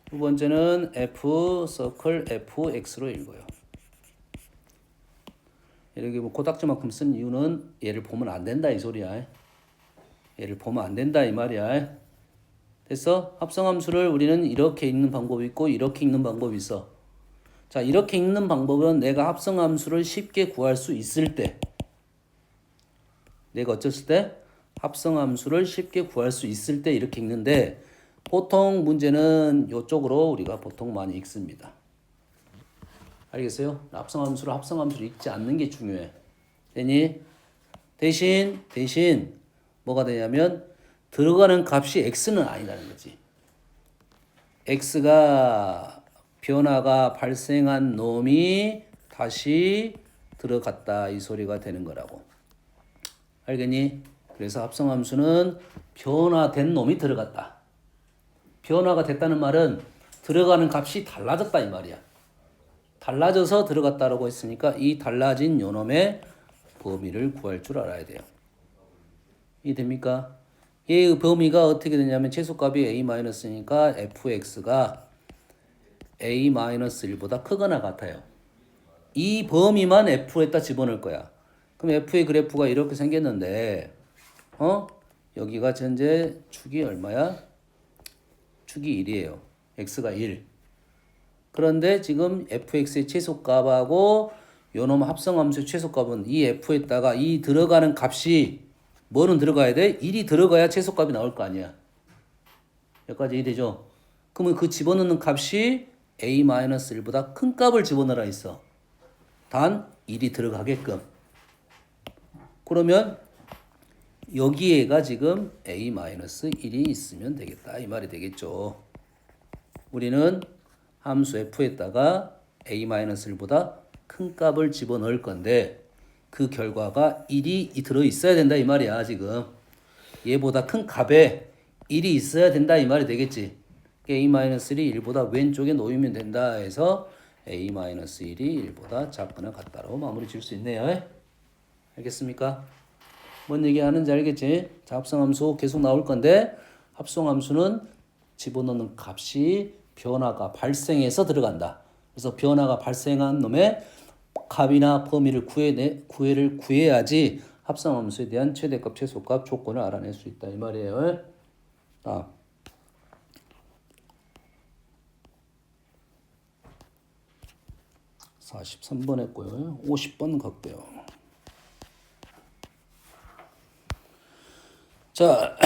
Speaker 1: 두 번째는 fx로 읽어요. 이렇게 뭐 코딱지만큼 쓴 이유는 얘를 보면 안 된다 이 소리야. 얘를 보면 안 된다 이 말이야. 됐어? 합성함수를 우리는 이렇게 읽는 방법이 있고 이렇게 읽는 방법이 있어. 자, 이렇게 읽는 방법은 내가 합성함수를 쉽게 구할 수 있을 때 내가 어쩔 때 합성함수를 쉽게 구할 수 있을 때 이렇게 읽는데 보통 문제는 이쪽으로 우리가 보통 많이 읽습니다. 알겠어요? 합성함수를 읽지 않는 게 중요해. 되니? 대신 뭐가 되냐면 들어가는 값이 x는 아니라는 거지. x가 변화가 발생한 놈이 다시 들어갔다 이 소리가 되는 거라고. 알겠니? 그래서 합성함수는 변화된 놈이 들어갔다. 변화가 됐다는 말은 들어가는 값이 달라졌다 이 말이야. 달라져서 들어갔다라고 했으니까 이 달라진 요놈의 범위를 구할 줄 알아야 돼요. 이해됩니까? 얘의 범위가 어떻게 되냐면 최소값이 a-니까 fx가 a-1보다 크거나 같아요. 이 범위만 f에다 집어넣을 거야. 그럼 f의 그래프가 이렇게 생겼는데 여기가 현재 축이 얼마야? 축이 1이에요. x가 1. 그런데 지금 fx의 최소값하고 요놈 합성함수의 최소값은 이 f에다가 이 들어가는 값이 뭐는 들어가야 돼? 1이 들어가야 최소값이 나올 거 아니야. 여기까지 이해되죠? 그러면 그 집어넣는 값이 a-1보다 큰 값을 집어넣으라 했어. 단 1이 들어가게끔. 그러면 여기에가 지금 a-1이 있으면 되겠다. 이 말이 되겠죠. 우리는 함수 f에다가 a-1보다 큰 값을 집어넣을 건데 그 결과가 1이 들어있어야 된다 이 말이야 지금. 얘보다 큰 값에 1이 있어야 된다 이 말이 되겠지. a-1이 1보다 왼쪽에 놓이면 된다 해서 a-1이 1보다 작거나 같다로 마무리 지을 수 있네요. 알겠습니까? 뭔 얘기하는지 알겠지? 자, 합성함수 계속 나올 건데 합성함수는 집어넣는 값이 변화가 발생해서 들어간다. 그래서 변화가 발생한 놈의 값이나 범위를 구해야지 합성함수에 대한 최대값, 최소값 조건을 알아낼 수 있다 이 말이에요. 43번 했고요. 50번 갈게요. 자,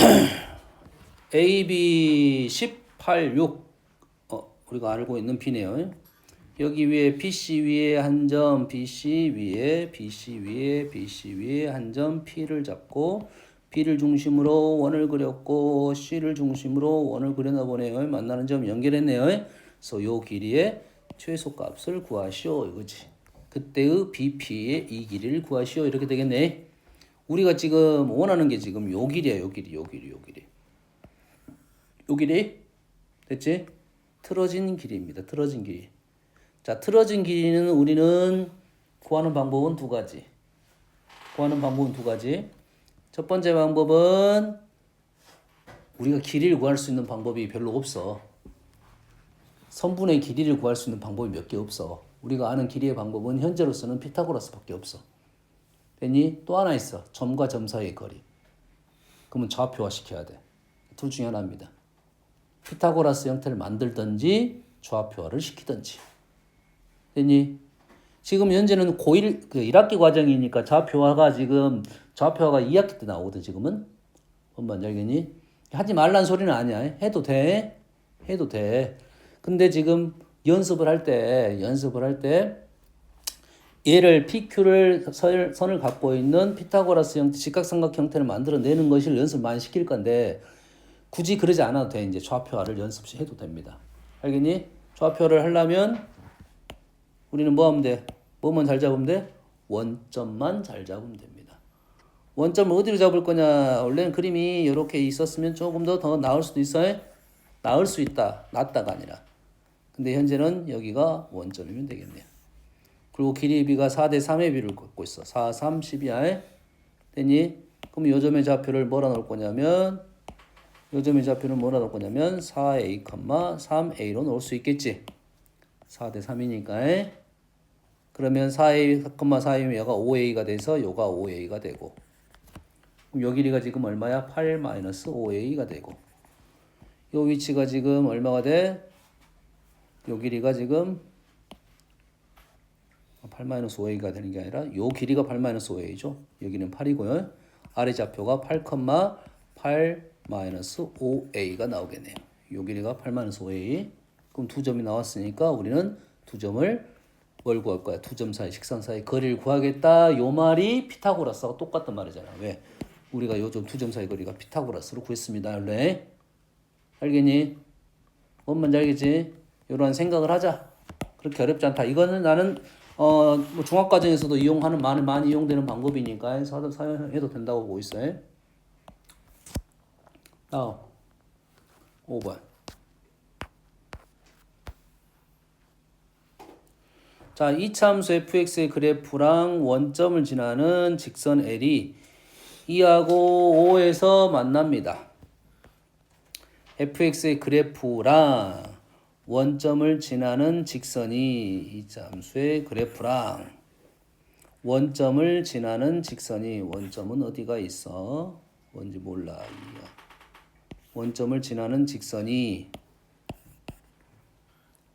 Speaker 1: A, B 18, 6 우리가 알고 있는 B네요. 여기 위에 BC 위에 한 점, BC 위에 한 점 P를 잡고 B를 중심으로 원을 그렸고 C를 중심으로 원을 그렸나 보네요. 만나는 점 연결했네요. 그래서 요 길이의 최소값을 구하시오 이거지. 그때의 BP의 이 길이를 구하시오 이렇게 되겠네. 우리가 지금 원하는 게 지금 요 길이야. 요 길이 됐지? 틀어진 길이입니다. 틀어진 길이. 자, 틀어진 길이는 우리는 구하는 방법은 두 가지. 첫 번째 방법은 우리가 길이를 구할 수 있는 방법이 별로 없어. 선분의 길이를 구할 수 있는 방법이 몇 개 없어. 우리가 아는 길이의 방법은 현재로서는 피타고라스밖에 없어. 됐니? 또 하나 있어. 점과 점 사이의 거리. 그러면 좌표화 시켜야 돼. 둘 중에 하나입니다. 피타고라스 형태를 만들든지 좌표화를 시키든지. 됐니? 지금 현재는 고1 1학기 과정이니까 좌표화가 2학기 때 나오거든 지금은. 뭔지 알겠니? 하지 말란 소리는 아니야. 해도 돼. 근데 지금 연습을 할 때 얘를 PQ를 선을 갖고 있는 피타고라스 형태, 직각삼각 형태를 만들어내는 것을 연습 많이 시킬 건데 굳이 그러지 않아도 돼. 이제 좌표화를 연습해도 됩니다. 알겠니? 좌표를 하려면 우리는 뭐 하면 돼? 뭐만 잘 잡으면 돼? 원점만 잘 잡으면 됩니다. 원점을 어디로 잡을 거냐? 원래는 그림이 이렇게 있었으면 조금 더 나을 수도 있어요. 나을 수 있다. 낫다가 아니라. 근데 현재는 여기가 원점이면 되겠네요. 그리고 길이의 비가 4대 3의 비를 갖고 있어. 4, 3, 12야. 됐니? 그럼 요점의 좌표를 뭐라 넣을 거냐면 4a, 3a로 넣을 수 있겠지. 4대 3이니까. 그러면 4a, 4이면 얘가 5a가 돼서 요가 5a가 되고. 그럼 요 길이가 지금 얼마야? 8-5a가 되고. 요 위치가 지금 얼마가 돼? 요 길이가 지금 8-5a가 되는 게 아니라 요 길이가 8-5a죠. 여기는 8이고요. 아래 좌표가 8,8-5a가 나오겠네요. 요 길이가 8-5a. 그럼 두 점이 나왔으니까 우리는 두 점을 뭘 구할 거야? 두 점 사이, 식선 사이 거리를 구하겠다. 요 말이 피타고라스하고 똑같단 말이잖아. 왜? 우리가 요점 두 점 사이 거리가 피타고라스로 구했습니다. 원래. 알겠니? 뭔 말인지 알겠지? 이런 생각을 하자. 그렇게 어렵지 않다. 이거는 나는 뭐 중학과정에서도 이용하는 많이 이용되는 방법이니까 사용해도 된다고 보고 있어요. 다음 5번. 자, 이차함수 fx의 그래프랑 원점을 지나는 직선 L이 2하고 5에서 만납니다. fx의 그래프랑 원점을 지나는 직선이 이 함수의 그래프랑 원점을 지나는 직선이 원점은 어디가 있어? 뭔지 몰라. 원점을 지나는 직선이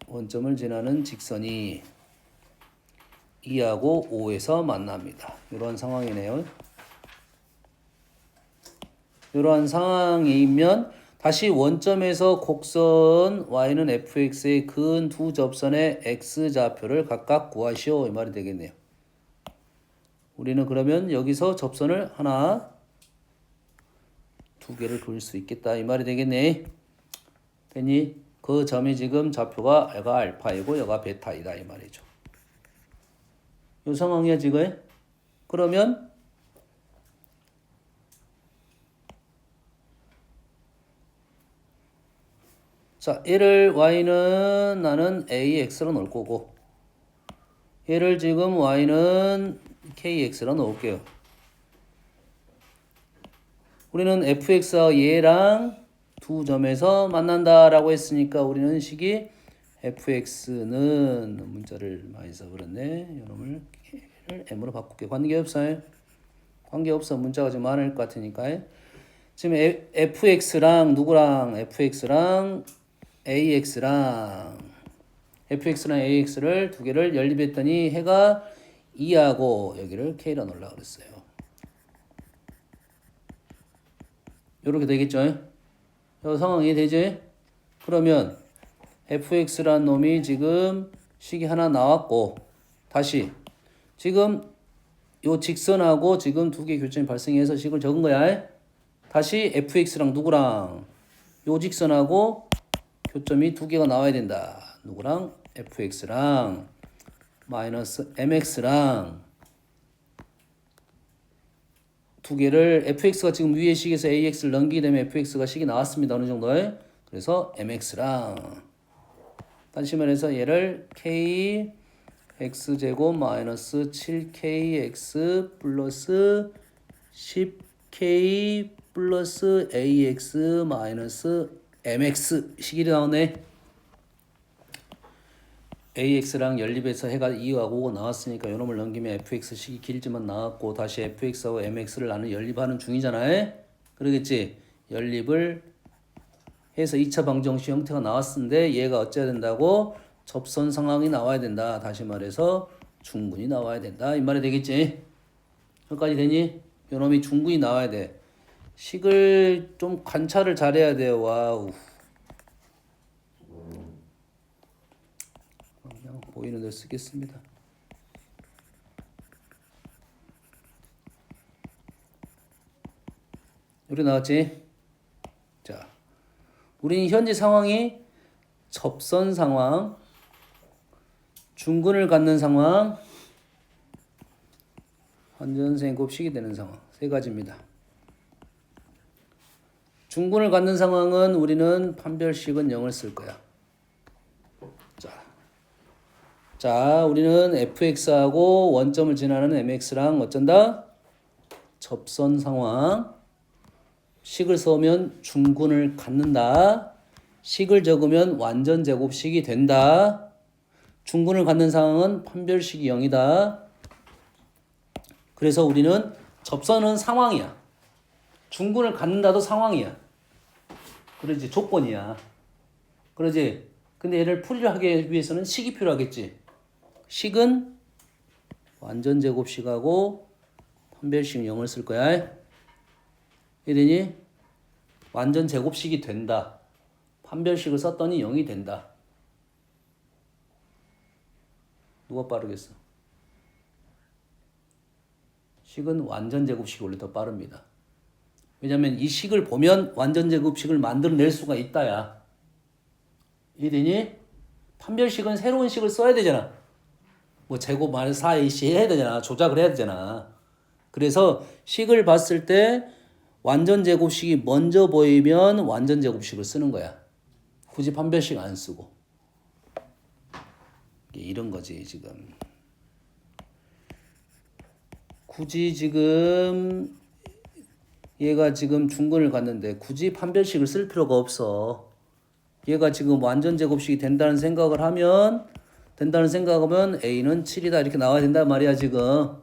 Speaker 1: 원점을 지나는 직선이 2하고 5에서 만납니다. 이러한 상황이네요. 이러한 상황이면 다시 원점에서 곡선 y는 fx의 근 두 접선의 x좌표를 각각 구하시오 이 말이 되겠네요. 우리는 그러면 여기서 접선을 하나, 두 개를 그릴 수 있겠다 이 말이 되겠네. 됐니? 그 점이 지금 좌표가 여가 알파이고 여가 베타이다 이 말이죠. 이 상황이야 지금. 그러면 자, 얘를 y는 나는 ax로 놓을 거고 얘를 지금 y는 kx로 놓을게요. 우리는 fx와 얘랑 두 점에서 만난다라고 했으니까 우리는 식이 fx는 문자를 많이 써버렸네. 이놈을 m으로 바꿀게. 관계없어요. 관계없어. 문자가 좀 많을 것 같으니까. 지금 fx랑 누구랑 fx랑 fx랑 ax를 두 개를 연립했더니 해가 2하고 여기를 k로 놓으려고 그랬어요. 이렇게 되겠죠? 이 상황이 되지? 그러면 fx란 놈이 지금 식이 하나 나왔고 다시 지금 요 직선하고 지금 두 개 교점이 발생해서 식을 적은 거야. 다시 fx랑 누구랑 요 직선하고 교점이 두 개가 나와야 된다. 누구랑? fx랑 마이너스 mx랑 두 개를 fx가 지금 위에 식에서 ax를 넘기게 되면 fx가 식이 나왔습니다. 어느 정도에. 그래서 mx랑 다시 말해서 얘를 k x제곱 마이너스 7kx 플러스 10k 플러스 ax 마이너스 mx 식이 나오네. ax랑 연립해서 해가 2하고 5가 나왔으니까 요놈을 넘기면 fx식이 길지만 나왔고 다시 fx하고 mx를 나는 연립하는 중이잖아요. 그러겠지? 연립을 해서 2차 방정식 형태가 나왔는데 얘가 어째야 된다고? 접선 상황이 나와야 된다. 다시 말해서 중근이 나와야 된다. 이 말이 되겠지? 여기까지 되니? 요놈이 중근이 나와야 돼. 식을 좀 관찰을 잘해야 돼요. 와우. 그냥 보이는 대로 쓰겠습니다. 이렇게 나왔지? 자, 우리는 현재 상황이 접선 상황, 중근을 갖는 상황, 환전생 곱식이 되는 상황 세 가지입니다. 중근을 갖는 상황은 우리는 판별식은 0을 쓸 거야. 자, 우리는 fx하고 원점을 지나는 mx랑 어쩐다? 접선 상황. 식을 써오면 중근을 갖는다. 식을 적으면 완전 제곱식이 된다. 중근을 갖는 상황은 판별식이 0이다. 그래서 우리는 접선은 상황이야. 중근을 갖는다도 상황이야. 그러지, 조건이야. 그러지. 근데 얘를 풀이를 하기 위해서는 식이 필요하겠지. 식은 완전 제곱식하고 판별식 0을 쓸 거야. 이러니 완전 제곱식이 된다. 판별식을 썼더니 0이 된다. 누가 빠르겠어? 식은 완전 제곱식이 원래 더 빠릅니다. 왜냐면 이 식을 보면 완전 제곱식을 만들어낼 수가 있다야. 이러니 판별식은 새로운 식을 써야 되잖아. 뭐 제곱 마이너스 4ac 해야 되잖아. 조작을 해야 되잖아. 그래서 식을 봤을 때 완전 제곱식이 먼저 보이면 완전 제곱식을 쓰는 거야. 굳이 판별식 안 쓰고. 이런 거지 지금. 굳이 지금 얘가 지금 중근을 갖는데 굳이 판별식을 쓸 필요가 없어. 얘가 지금 완전 제곱식이 된다는 생각을 하면 A는 7이다 이렇게 나와야 된단 말이야 지금.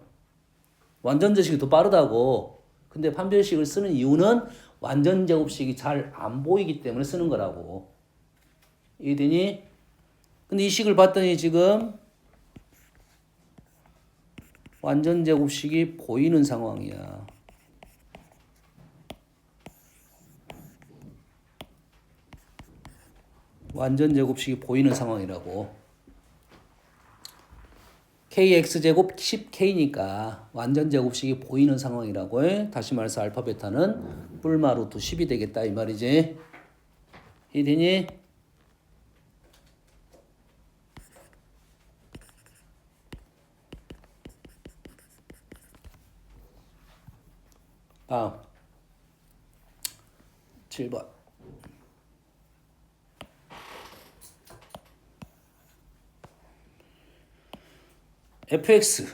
Speaker 1: 완전 제곱식이 더 빠르다고. 근데 판별식을 쓰는 이유는 완전 제곱식이 잘 안 보이기 때문에 쓰는 거라고. 이해되니? 근데 이 식을 봤더니 지금 완전 제곱식이 보이는 상황이야. 완전 제곱식이 보이는 상황이라고. kx제곱 10k니까 완전 제곱식이 보이는 상황이라고 해. 다시 말해서 알파 베타는 뿔마 루트 10이 되겠다 이 말이지. 이해되니? 다음 7번 fx,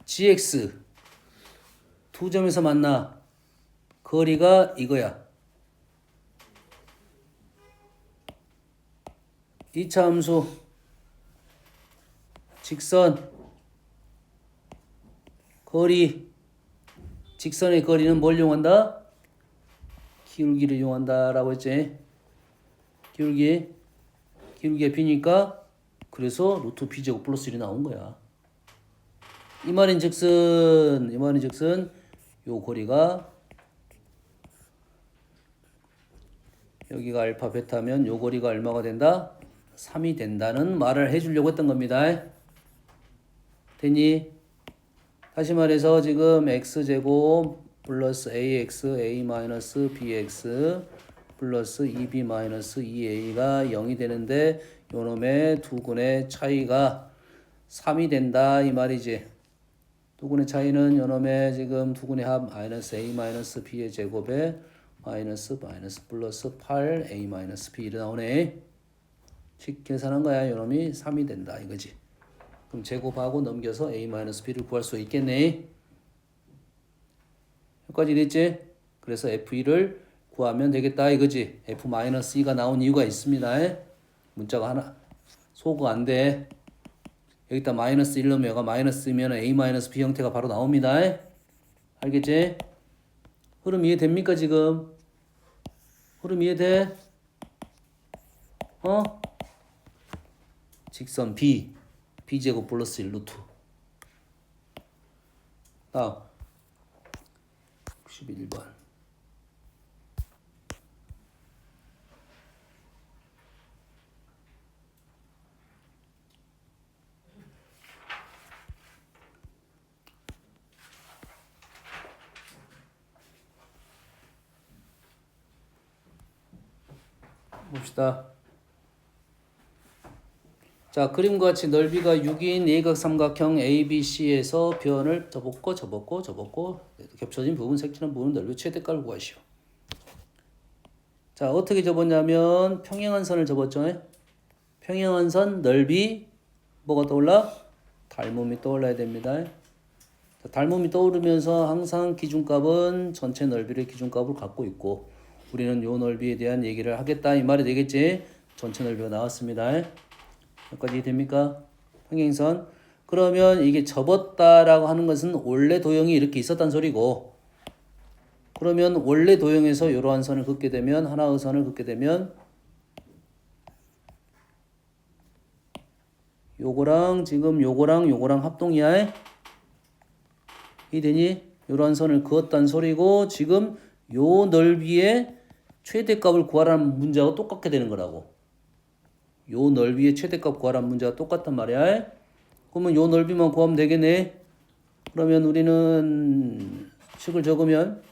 Speaker 1: gx 두 점에서 만나. 거리가 이거야. 2차 함수 직선 거리. 직선의 거리는 뭘 이용한다? 기울기를 이용한다 라고 했지. 기울기의 b니까 그래서 루트 b제곱 플러스 1이 나온 거야. 이 말인즉슨 요 거리가 여기가 알파 베타면 요 거리가 얼마가 된다? 3이 된다는 말을 해주려고 했던 겁니다. 됐니? 다시 말해서 지금 x제곱 플러스 ax a 마이너스 bx 플러스 2b 마이너스 2a가 0이 되는데 요놈의 두 근의 차이가 3이 된다 이 말이지. 두 근의 차이는 요놈의 지금 두 근의 합 마이너스 a 마이너스 b의 제곱에 마이너스 플러스 8a 마이너스 b 이 나오네. 식 계산한 거야. 요놈이 3이 된다 이거지. 그럼 제곱하고 넘겨서 a 마이너스 b를 구할 수 있겠네. 여기까지 됐지? 그래서 f1을 구하면 되겠다 이거지. f 마이너스 2가 나온 이유가 있습니다. 문자가 하나 소거 안 돼. 여기다 마이너스 1 넣으면 얘가 마이너스 2면 a 마이너스 b 형태가 바로 나옵니다. 알겠지? 흐름 이해됩니까 지금? 흐름 이해돼? 직선 b제곱 플러스 1 루트. 다음 61번 봅시다. 자, 그림과 같이 넓이가 6인 예각삼각형 ABC에서 변을 접었고 겹쳐진 부분, 색칠한 부분 넓이 최대값을 구하시오. 자, 어떻게 접었냐면 평행한 선을 접었죠. 평행한 선 넓이 뭐가 떠올라? 닮음이 떠올라야 됩니다. 자, 닮음이 떠오르면서 항상 기준값은 전체 넓이를 기준값으로 갖고 있고 우리는 요 넓이에 대한 얘기를 하겠다 이 말이 되겠지. 전체 넓이가 나왔습니다. 여기까지 됩니까? 평행선. 그러면 이게 접었다라고 하는 것은 원래 도형이 이렇게 있었단 소리고, 그러면 원래 도형에서 이러한 선을 긋게 되면, 하나의 선을 긋게 되면 요거랑 지금 요거랑 합동이야. 이해되니? 이러한 선을 그었단 소리고 지금 요 넓이의 최대값을 구하라는 문제하고 똑같게 되는 거라고. 요 넓이의 최대값 구하라는 문제가 똑같단 말이야. 그러면 요 넓이만 구하면 되겠네. 그러면 우리는 식을 적으면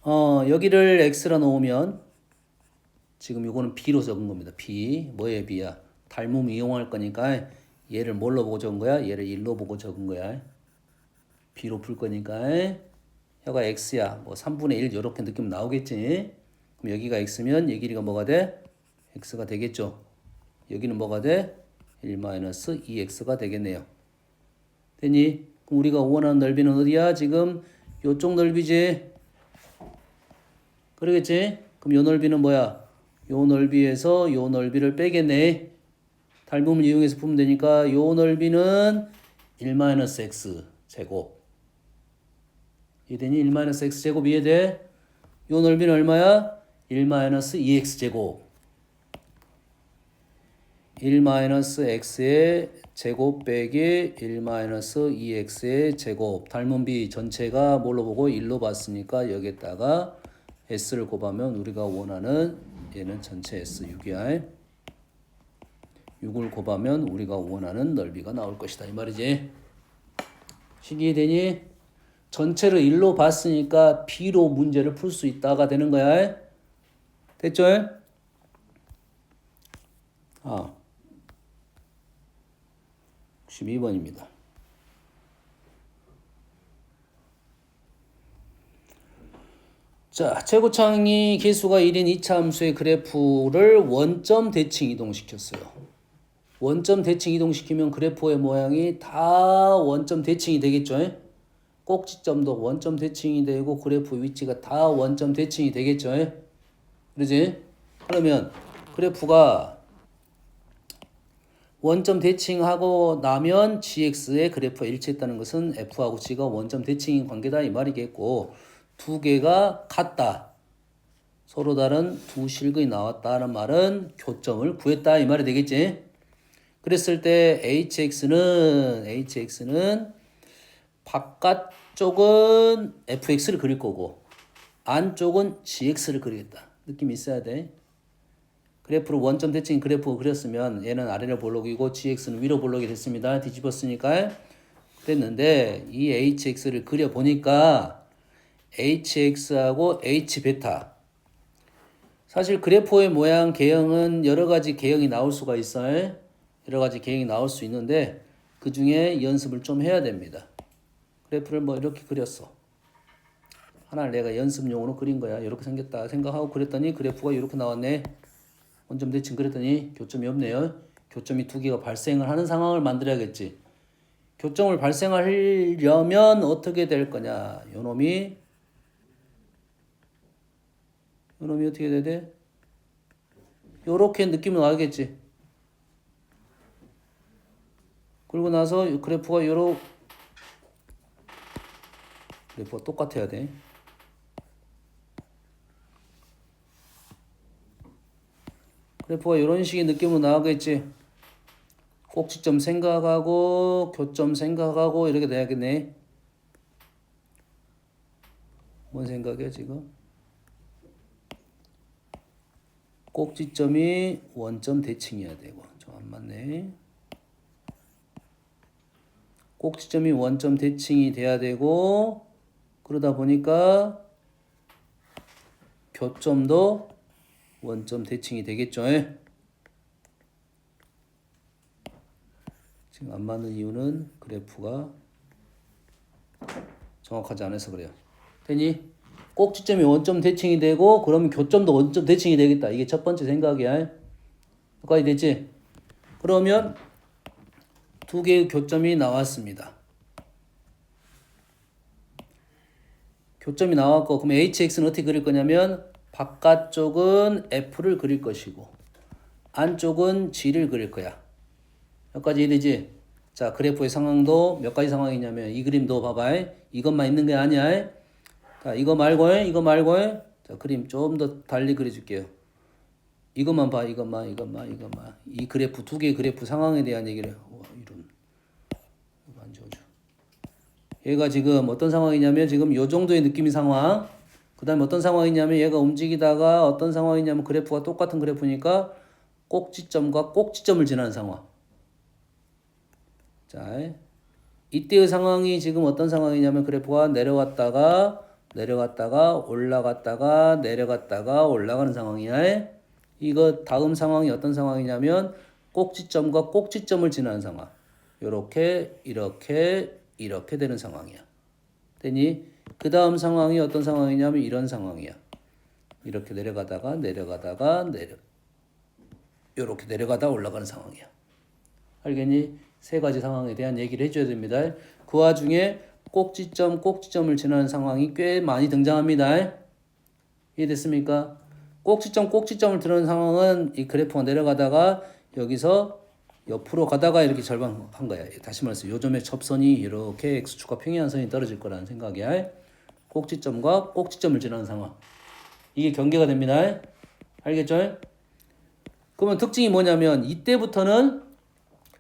Speaker 1: 여기를 x라 놓으면 지금 요거는 b로 적은 겁니다. b 뭐의 b야? 닮음 이용할 거니까 얘를 뭘로 보고 적은 거야? 얘를 1로 보고 적은 거야. b로 풀 거니까 혀가 x야. 뭐 3분의 1 이렇게 느낌 나오겠지. 그럼 여기가 x면 이 길이가 뭐가 돼? x가 되겠죠. 여기는 뭐가 돼? 1-2x가 되겠네요. 됐니? 그럼 우리가 원하는 넓이는 어디야? 지금 요쪽 넓이지. 그러겠지? 그럼 요 넓이는 뭐야? 요 넓이에서 요 넓이를 빼겠네. 닮음을 이용해서 풀면 되니까 요 넓이는 1-x 제곱. 이해되니? 1-x 제곱 이해돼? 요 넓이는 얼마야? 1-2x 제곱. 1-x의 제곱 빼기 1-2x의 제곱. 닮은 비 전체가 뭘로 보고 1로 봤으니까 여기에다가 s를 곱하면 우리가 원하는 얘는 전체 s 6이야. 6을 곱하면 우리가 원하는 넓이가 나올 것이다 이 말이지. 식이 되니? 전체를 1로 봤으니까 b로 문제를 풀 수 있다가 되는 거야. 됐죠? 12번입니다. 자, 최고창이 개수가 1인 2차 함수의 그래프를 원점 대칭 이동시켰어요. 원점 대칭 이동시키면 그래프의 모양이 다 원점 대칭이 되겠죠. 꼭지점도 원점 대칭이 되고 그래프 위치가 다 원점 대칭이 되겠죠. 그러지? 그러면 그래프가 원점 대칭하고 나면 gx의 그래프가 일치했다는 것은 f하고 g가 원점 대칭인 관계다 이 말이겠고, 두 개가 같다, 서로 다른 두 실근이 나왔다는 말은 교점을 구했다 이 말이 되겠지. 그랬을 때 hx는 바깥쪽은 fx를 그릴 거고 안쪽은 gx를 그리겠다. 느낌 있어야 돼. 그래프를 원점 대칭 그래프 그렸으면 얘는 아래로 볼록이고 gx는 위로 볼록이 됐습니다. 뒤집었으니까. 그랬는데 이 hx를 그려보니까 hx하고 h베타, 사실 그래프의 모양 개형은 여러 가지 개형이 나올 수가 있어요. 여러 가지 개형이 나올 수 있는데 그 중에 연습을 좀 해야 됩니다. 그래프를 뭐 이렇게 그렸어. 하나를 내가 연습용으로 그린 거야. 이렇게 생겼다 생각하고 그랬더니 그래프가 이렇게 나왔네. 원점 대칭 그랬더니 교점이 없네요. 교점이 두 개가 발생을 하는 상황을 만들어야겠지. 교점을 발생하려면 어떻게 될 거냐. 요놈이 어떻게 돼야 돼? 요렇게 느낌은 나겠지. 그리고 나서 그래프가 그래프가 똑같아야 돼. 그래프가 이런 식의 느낌으로 나오겠지. 꼭지점 생각하고 교점 생각하고 이렇게 돼야겠네. 뭔 생각이야 지금? 꼭지점이 원점 대칭이어야 되고 좀 안 맞네. 꼭지점이 원점 대칭이 돼야 되고, 그러다 보니까 교점도 원점 대칭이 되겠죠. 지금 안 맞는 이유는 그래프가 정확하지 않아서 그래요. 되니? 꼭지점이 원점 대칭이 되고 그러면 교점도 원점 대칭이 되겠다. 이게 첫 번째 생각이야. 여기까지 됐지? 그러면 두 개의 교점이 나왔습니다. 교점이 나왔고, 그럼 hx는 어떻게 그릴 거냐면 바깥쪽은 f를 그릴 것이고 안쪽은 g를 그릴 거야. 여기까지 이해되지? 자, 그래프의 상황도 몇 가지 상황이냐면 이 그림도 봐봐. 이것만 있는 게 아니야. 자, 이거 말고 자, 그림 좀 더 달리 그려줄게요. 이것만 봐. 이것만. 이 그래프, 두 개의 그래프 상황에 대한 얘기를 해요. 와, 이런. 이거 안 지워줘. 얘가 지금 어떤 상황이냐면 지금 요 정도의 느낌의 상황. 그 다음에 어떤 상황이냐면 얘가 움직이다가 어떤 상황이냐면 그래프가 똑같은 그래프니까 꼭지점과 꼭지점을 지나는 상황. 자, 이때의 상황이 지금 어떤 상황이냐면 그래프가 내려갔다가 올라갔다가 내려갔다가 올라가는 상황이야. 이거 다음 상황이 어떤 상황이냐면 꼭지점과 꼭지점을 지나는 상황. 이렇게 되는 상황이야. 되니? 그 다음 상황이 어떤 상황이냐면 이런 상황이야. 이렇게 내려가다가 이렇게 내려가다 올라가는 상황이야. 알겠니? 세 가지 상황에 대한 얘기를 해줘야 됩니다. 그 와중에 꼭지점을 지나는 상황이 꽤 많이 등장합니다. 이해됐습니까? 꼭지점을 드러낸 상황은 이 그래프가 내려가다가 여기서 옆으로 가다가 이렇게 절반한 거야. 다시 말해서 요점의 접선이 이렇게 x축과 평행한선이 떨어질 거라는 생각이야. 꼭지점과 꼭지점을 지나는 상황. 이게 경계가 됩니다. 알겠죠? 그러면 특징이 뭐냐면 이때부터는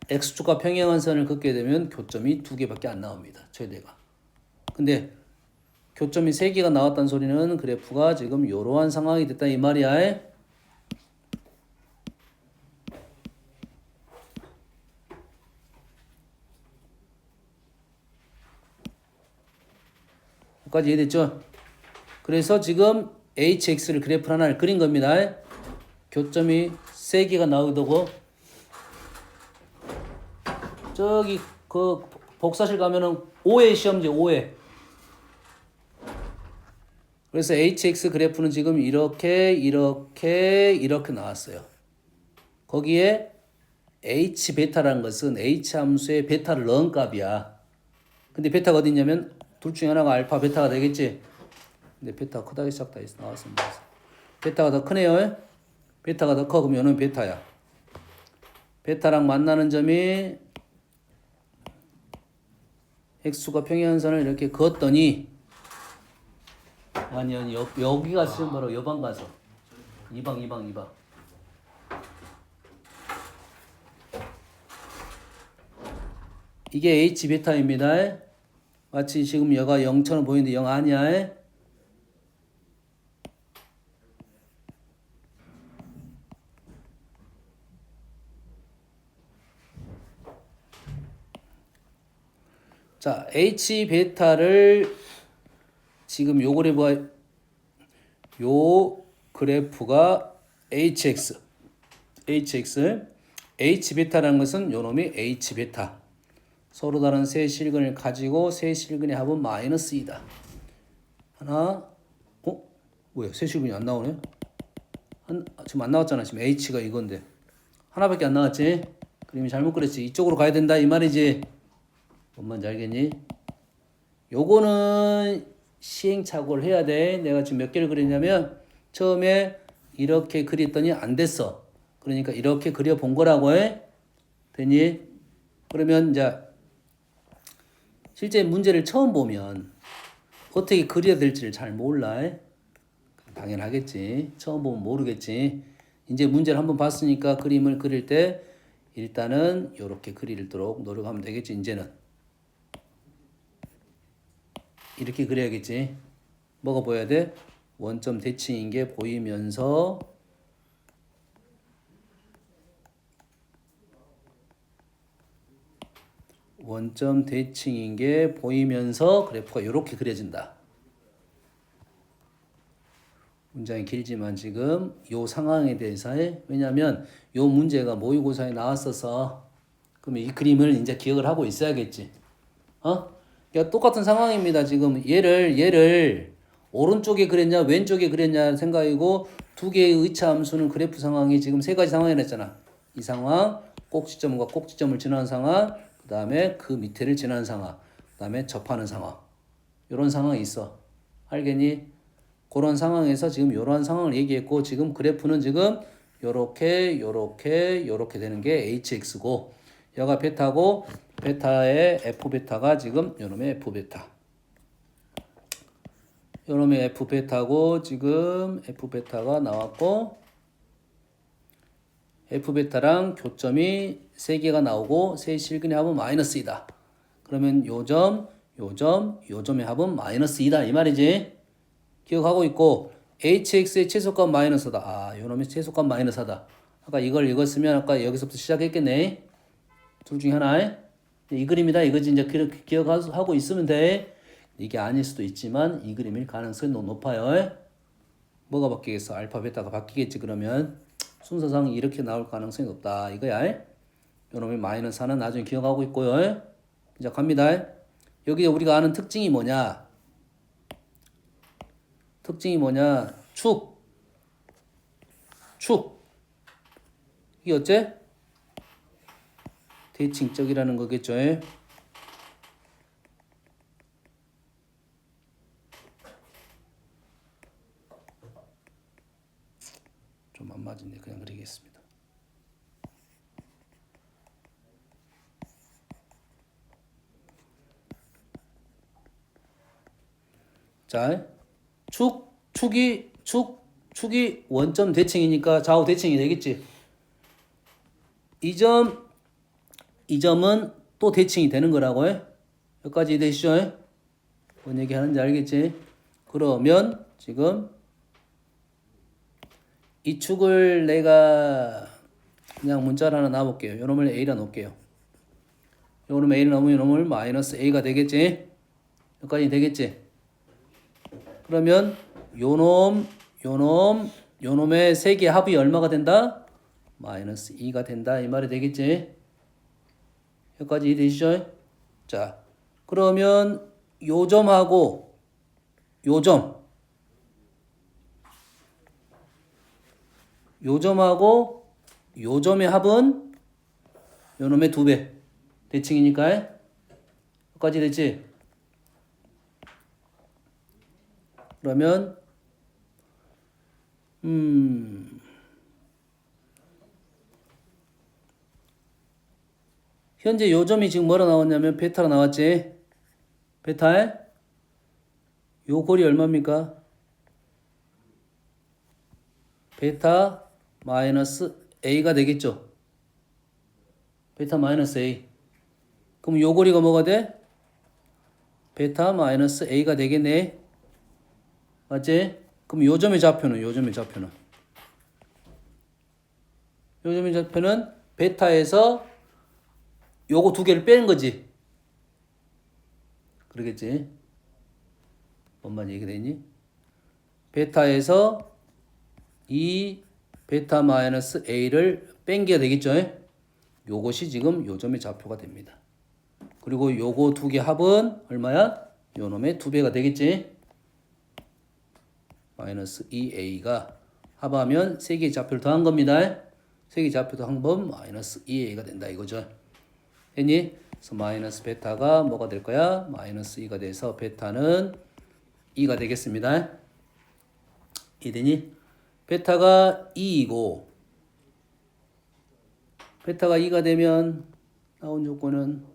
Speaker 1: x축과 평행한 선을 긋게 되면 교점이 2개밖에 안 나옵니다. 최대가. 근데 교점이 3개가 나왔다는 소리는 그래프가 지금 이러한 상황이 됐다 이 말이야. 여기까지 이해됐죠? 그래서 지금 hx를 그래프 하나를 그린 겁니다. 교점이 3개가 나오고 저기 그 복사실 가면은 5회 시험지 5회. 그래서 hx 그래프는 지금 이렇게 나왔어요. 거기에 h 베타라는 것은 h 함수에 베타를 넣은 값이야. 근데 베타가 어디 있냐면 둘 중에 하나가 알파 베타가 되겠지. 근데 베타가 크다기 작다 해서 나왔습니다. 베타가 더 크네요. 베타가 더 커. 그럼 얘는 베타야. 베타랑 만나는 점이 x가 평행한선을 이렇게 그었더니 아니 여기가 지금 바로 여방 가서 2방 이게 h 베타입니다. 마치 지금 여가 0처럼 보이는데 0 아니야. 자, h 베타를 지금 요 그래프가 hx h 베타라는 것은 요 놈이 h 베타 서로 다른 세 실근을 가지고 세 실근의 합은 마이너스 2다. 하나 뭐야 세 실근이 안 나오네. 지금 안 나왔잖아. 지금 h가 이건데 하나밖에 안 나왔지. 그림이 잘못 그렸지. 이쪽으로 가야 된다 이 말이지. 뭔 말인지 알겠니? 요거는 시행착오를 해야 돼. 내가 지금 몇 개를 그렸냐면 처음에 이렇게 그렸더니 안 됐어. 그러니까 이렇게 그려본 거라고 해. 되니? 그러면 이제 실제 문제를 처음 보면 어떻게 그려야 될지를 잘 몰라. 당연하겠지. 처음 보면 모르겠지. 이제 문제를 한번 봤으니까 그림을 그릴 때 일단은 이렇게 그리도록 노력하면 되겠지. 이제는. 이렇게 그려야겠지. 뭐가 보여야 돼? 원점 대칭인 게 보이면서 원점 대칭인 게 보이면서 그래프가 이렇게 그려진다. 문장이 길지만 지금 요 상황에 대해서 왜냐하면 요 문제가 모의고사에 나왔어서 그러면 이 그림을 이제 기억을 하고 있어야겠지. 그러니까 똑같은 상황입니다. 지금 얘를 오른쪽에 그렸냐 왼쪽에 그렸냐 생각이고 두 개의 의차 함수는 그래프 상황이 지금 세 가지 상황이 냈잖아. 이 상황, 꼭지점과 꼭지점을 지나는 상황, 그 다음에 그 밑에를 지나는 상황, 그 다음에 접하는 상황. 이런 상황이 있어. 알겠니? 그런 상황에서 지금 이러한 상황을 얘기했고 지금 그래프는 지금 요렇게 되는 게 hx고 여가 베타고 베타의 f베타가 지금 요놈의 f베타. 요놈의 f베타고 지금 f베타가 나왔고 f베타랑 교점이 3개가 나오고 세 실근의 합은 마이너스 2다. 그러면 요점의 합은 마이너스 2다 이 말이지. 기억하고 있고 hx의 최소값 마이너스다. 요놈의 최소값 마이너스하다. 아까 이걸 읽었으면 아까 여기서부터 시작했겠네. 둘 중에 하나. 이 그림이다 이거지. 이제 그렇게 기억하고 있으면 돼. 이게 아닐 수도 있지만 이 그림일 가능성이 높아요. 뭐가 바뀌겠어? 알파 베타가 바뀌겠지. 그러면 순서상 이렇게 나올 가능성이 높다 이거야. 요놈의 마이너스 하나 나중에 기억하고 있고요. 이제 갑니다. 여기 우리가 아는 특징이 뭐냐? 축. 이게 어째? 대칭적이라는 거겠죠. 좀 안 맞은데 그냥 그리겠습니다. 자, 축이 원점 대칭이니까 좌우 대칭이 되겠지. 이 점은 또 대칭이 되는 거라고 해. 여기까지 되시죠? 뭔 얘기 하는지 알겠지? 그러면 지금 이 축을 내가 그냥 문자로 하나 놔볼게요. 요놈을 A라 놓을게요. 요놈 A를 넣으면 요놈을 마이너스 A가 되겠지? 여기까지 되겠지? 그러면 요놈의 세 개의 합이 얼마가 된다? 마이너스 2가 된다. 이 말이 되겠지? 여기까지 이해되시죠? 자, 그러면 요점하고 요점의 합은 요놈의 2배. 대칭이니까. 여기까지 됐지? 그러면 현재 요점이 지금 뭐라 나왔냐면 베타로 나왔지? 베타에 요 골이 얼마입니까? 베타 마이너스 A가 되겠죠? 베타 마이너스 A. 그럼 요 고리가 뭐가 돼? 베타 마이너스 A가 되겠네. 맞지? 그럼 요점의 좌표는 베타에서 요거 두 개를 빼는 거지. 그러겠지? 뭔만 얘기되니? 베타에서 이 베타 마이너스 A를 뺀게 되겠죠? 요것이 지금 요점의 좌표가 됩니다. 그리고 요거 두 개 합은 얼마야? 요놈의 2배가 되겠지? 마이너스 2A가 합하면 세 개의 좌표를 더한 겁니다. 세 개의 좌표 더한 번 마이너스 2A가 된다 이거죠. 됐니? 그래서 마이너스 베타가 뭐가 될 거야? 마이너스 2가 돼서 베타는 2가 되겠습니다. 이해되니? 베타가 2이고 베타가 2가 되면 나온 조건은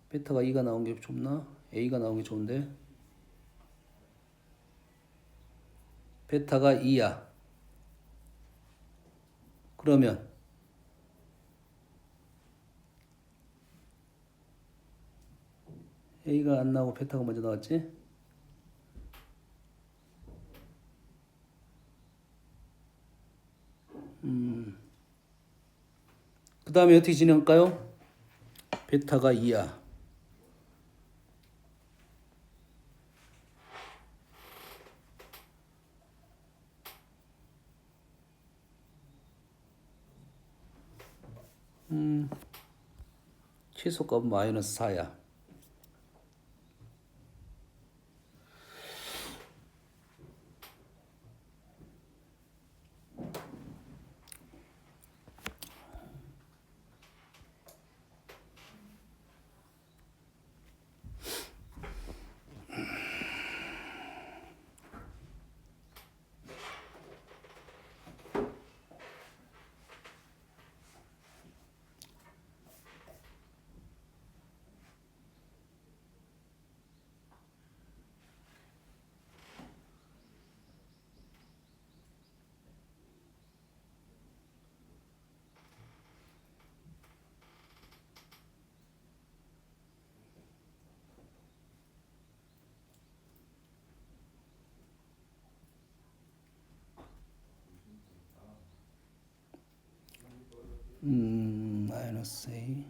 Speaker 1: 베타가 2가 나온 게 좋나? A가 나온 게 좋은데 베타가 2야. 그러면 A가 안 나오고 베타가 먼저 나왔지? 그 다음에 어떻게 진행할까요? 베타가 2야. 최소값은 마이너스 4야. 마이너스 A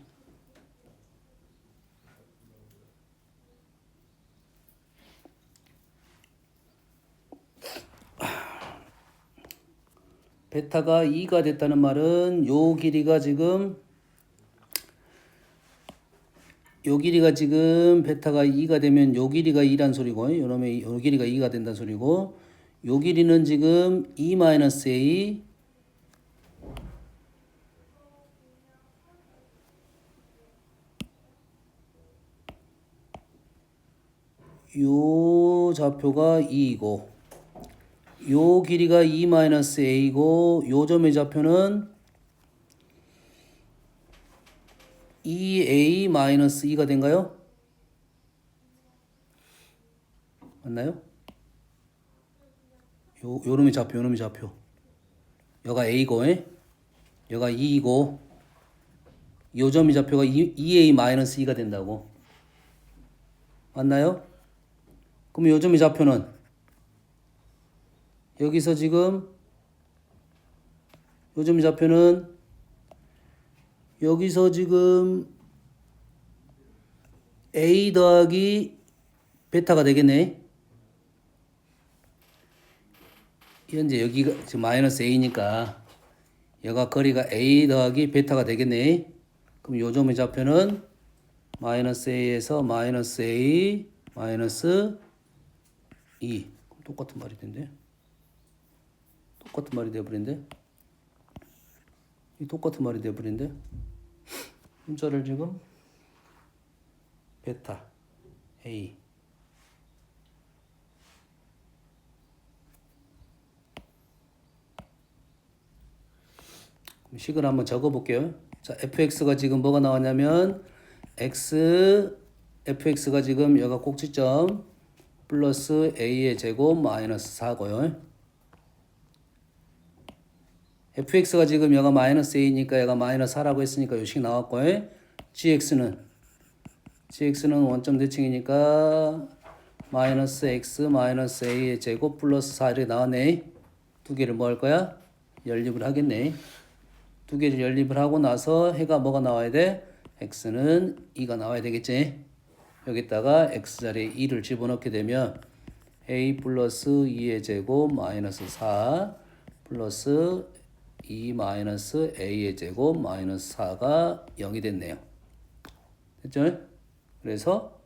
Speaker 1: 베타가 2가 됐다는 말은 요 길이가 지금 베타가 2가 되면 요 길이가 2란 소리고 요놈의 요 길이가 2가 된다는 소리고 요 길이는 지금 2-A 요 좌표가 2이고 요 길이가 2-a고 요 점의 좌표는 2a-2가 된가요? 맞나요? 요놈의 좌표, 요놈의 좌표. 여가 a고, 여가 2이고 요 점의 좌표가 2a-2가 된다고. 맞나요? 그럼 요 점의 좌표는 여기서 지금 요 점의 좌표는 여기서 지금 a 더하기 베타가 되겠네. 현재 여기가 지금 마이너스 a니까 여가 거리가 a 더하기 베타가 되겠네. 그럼 요 점의 좌표는 마이너스 a에서 마이너스 a 마이너스 2. 그럼 똑같은 말이 된대. 똑같은 말이 돼버린대. 이 똑같은 말이 돼버린대. 문자를 지금 베타 a 그럼 식을 한번 적어볼게요. 자, fx가 지금 뭐가 나왔냐면 fx가 지금 여기가 꼭지점 플러스 a의 제곱 마이너스 4고요. fx가 지금 여가 마이너스 a니까 여가 마이너스 4라고 했으니까 요식 나왔고요. gx는 원점 대칭이니까 마이너스 x 마이너스 a의 제곱 플러스 4 이렇게 나왔네. 두 개를 뭐 할 거야? 연립을 하겠네. 두 개를 연립을 하고 나서 해가 뭐가 나와야 돼? x는 2가 나와야 되겠지. 여기다가 x자리에 2를 집어넣게 되면 a 플러스 2의 제곱 마이너스 4 플러스 2 마이너스 a의 제곱 마이너스 4가 0이 됐네요. 됐죠? 그래서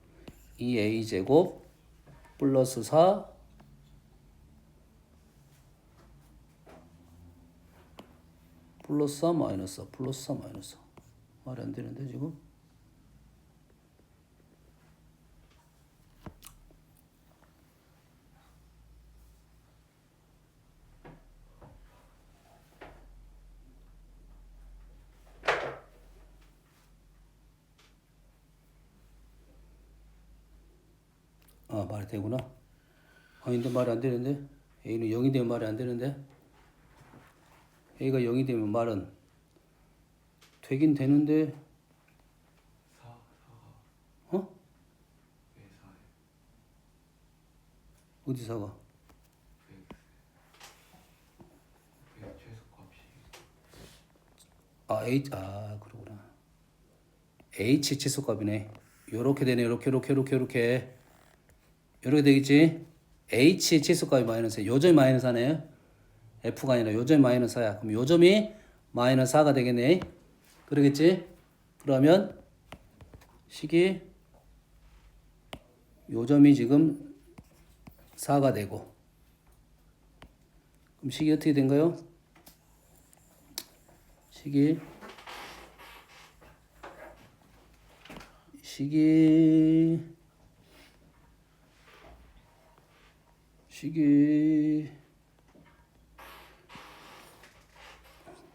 Speaker 1: 2a 제곱 플러스 4 플러스 4 마이너스 4 플러스 4 마이너스 4 말이 안 되는데 지금. 아, 말이 되구나. 아닌데 말이 안 되는데. a는 0이 되면 말이 안 되는데. a가 0이 되면 말은 되긴 되는데.
Speaker 3: 4가
Speaker 1: 어?
Speaker 3: 왜 4에
Speaker 1: 어디 4가?
Speaker 3: 왜 최소값이
Speaker 1: 아, 그러구나. h 치수값이네. 요렇게 되네. 요렇게 되겠지? h의 치수값이 마이너스 4. 요점이 마이너스 4네. f가 아니라 요점이 마이너스 4야. 그럼 요점이 마이너스 4가 되겠네. 그러겠지? 그러면 식이 요점이 지금 4가 되고, 그럼 식이 어떻게 된가요? 식이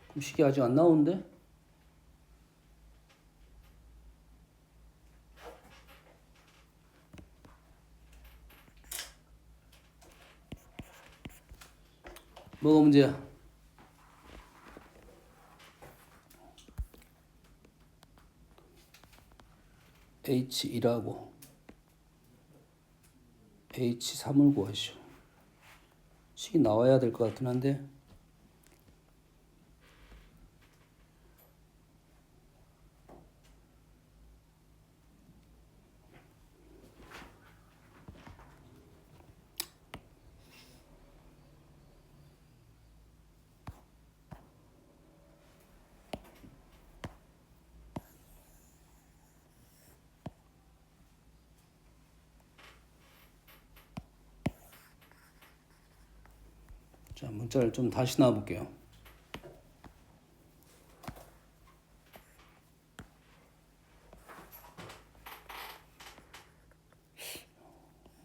Speaker 1: 그럼 식이 아직 안 나오는데? 뭐가 문제야? H1하고 H3을 구하시오. 식이 나와야 될 것 같긴 한데. 자, 문자를 좀 다시 나와볼게요.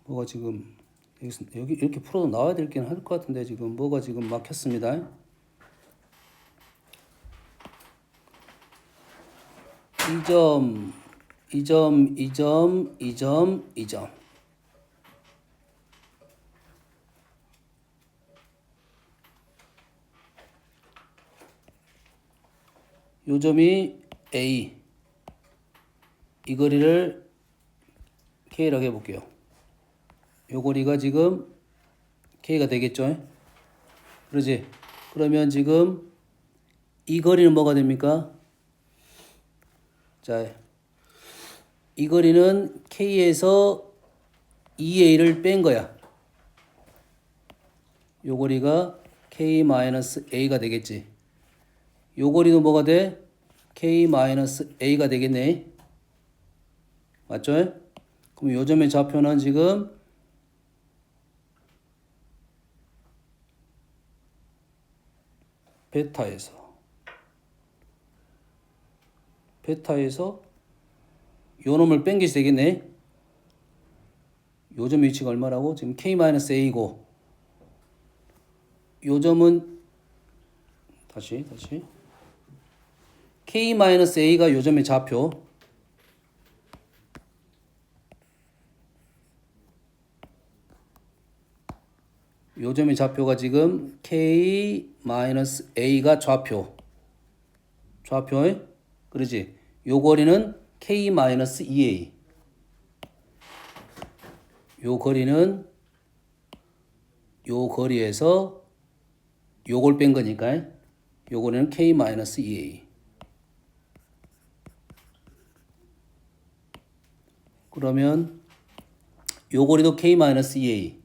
Speaker 1: 뭐가 지금 여기 이렇게 풀어도 나와야 될긴 할 것 같은데 지금 뭐가 지금 막혔습니다. 이 점. 요 점이 A. 이 거리를 K라고 해볼게요. 요 거리가 지금 K가 되겠죠? 그러지? 그러면 지금 이 거리는 뭐가 됩니까? 자, 이 거리는 K에서 2A를 뺀 거야. 요 거리가 K-A가 되겠지. 요 거리도 뭐가 돼? K-A가 되겠네. 맞죠? 그럼 요 점의 좌표는 지금 베타에서 요 놈을 뺀 것이 되겠네. 요 점 위치가 얼마라고? 지금 K-A고 요 점은 다시 K-A가 요 점의 좌표. 요 점의 좌표가 지금 K-A가 좌표. 그러지? 요 거리는 K-2A. 요 거리는 요 거리에서 요걸 뺀 거니까 요 거리는 K-2A. 그러면 요 거리도 K-2A.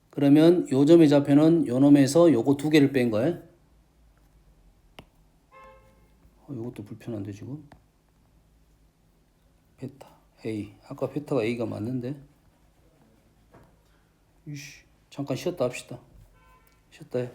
Speaker 1: 그러면 요 점의 좌표는 요 놈에서 요거 두 개를 뺀 거야. 요것도 불편한데 지금. 베타 A. 아까 베타가 A가 맞는데. 이씨, 잠깐 쉬었다 합시다. 쉬었다 해.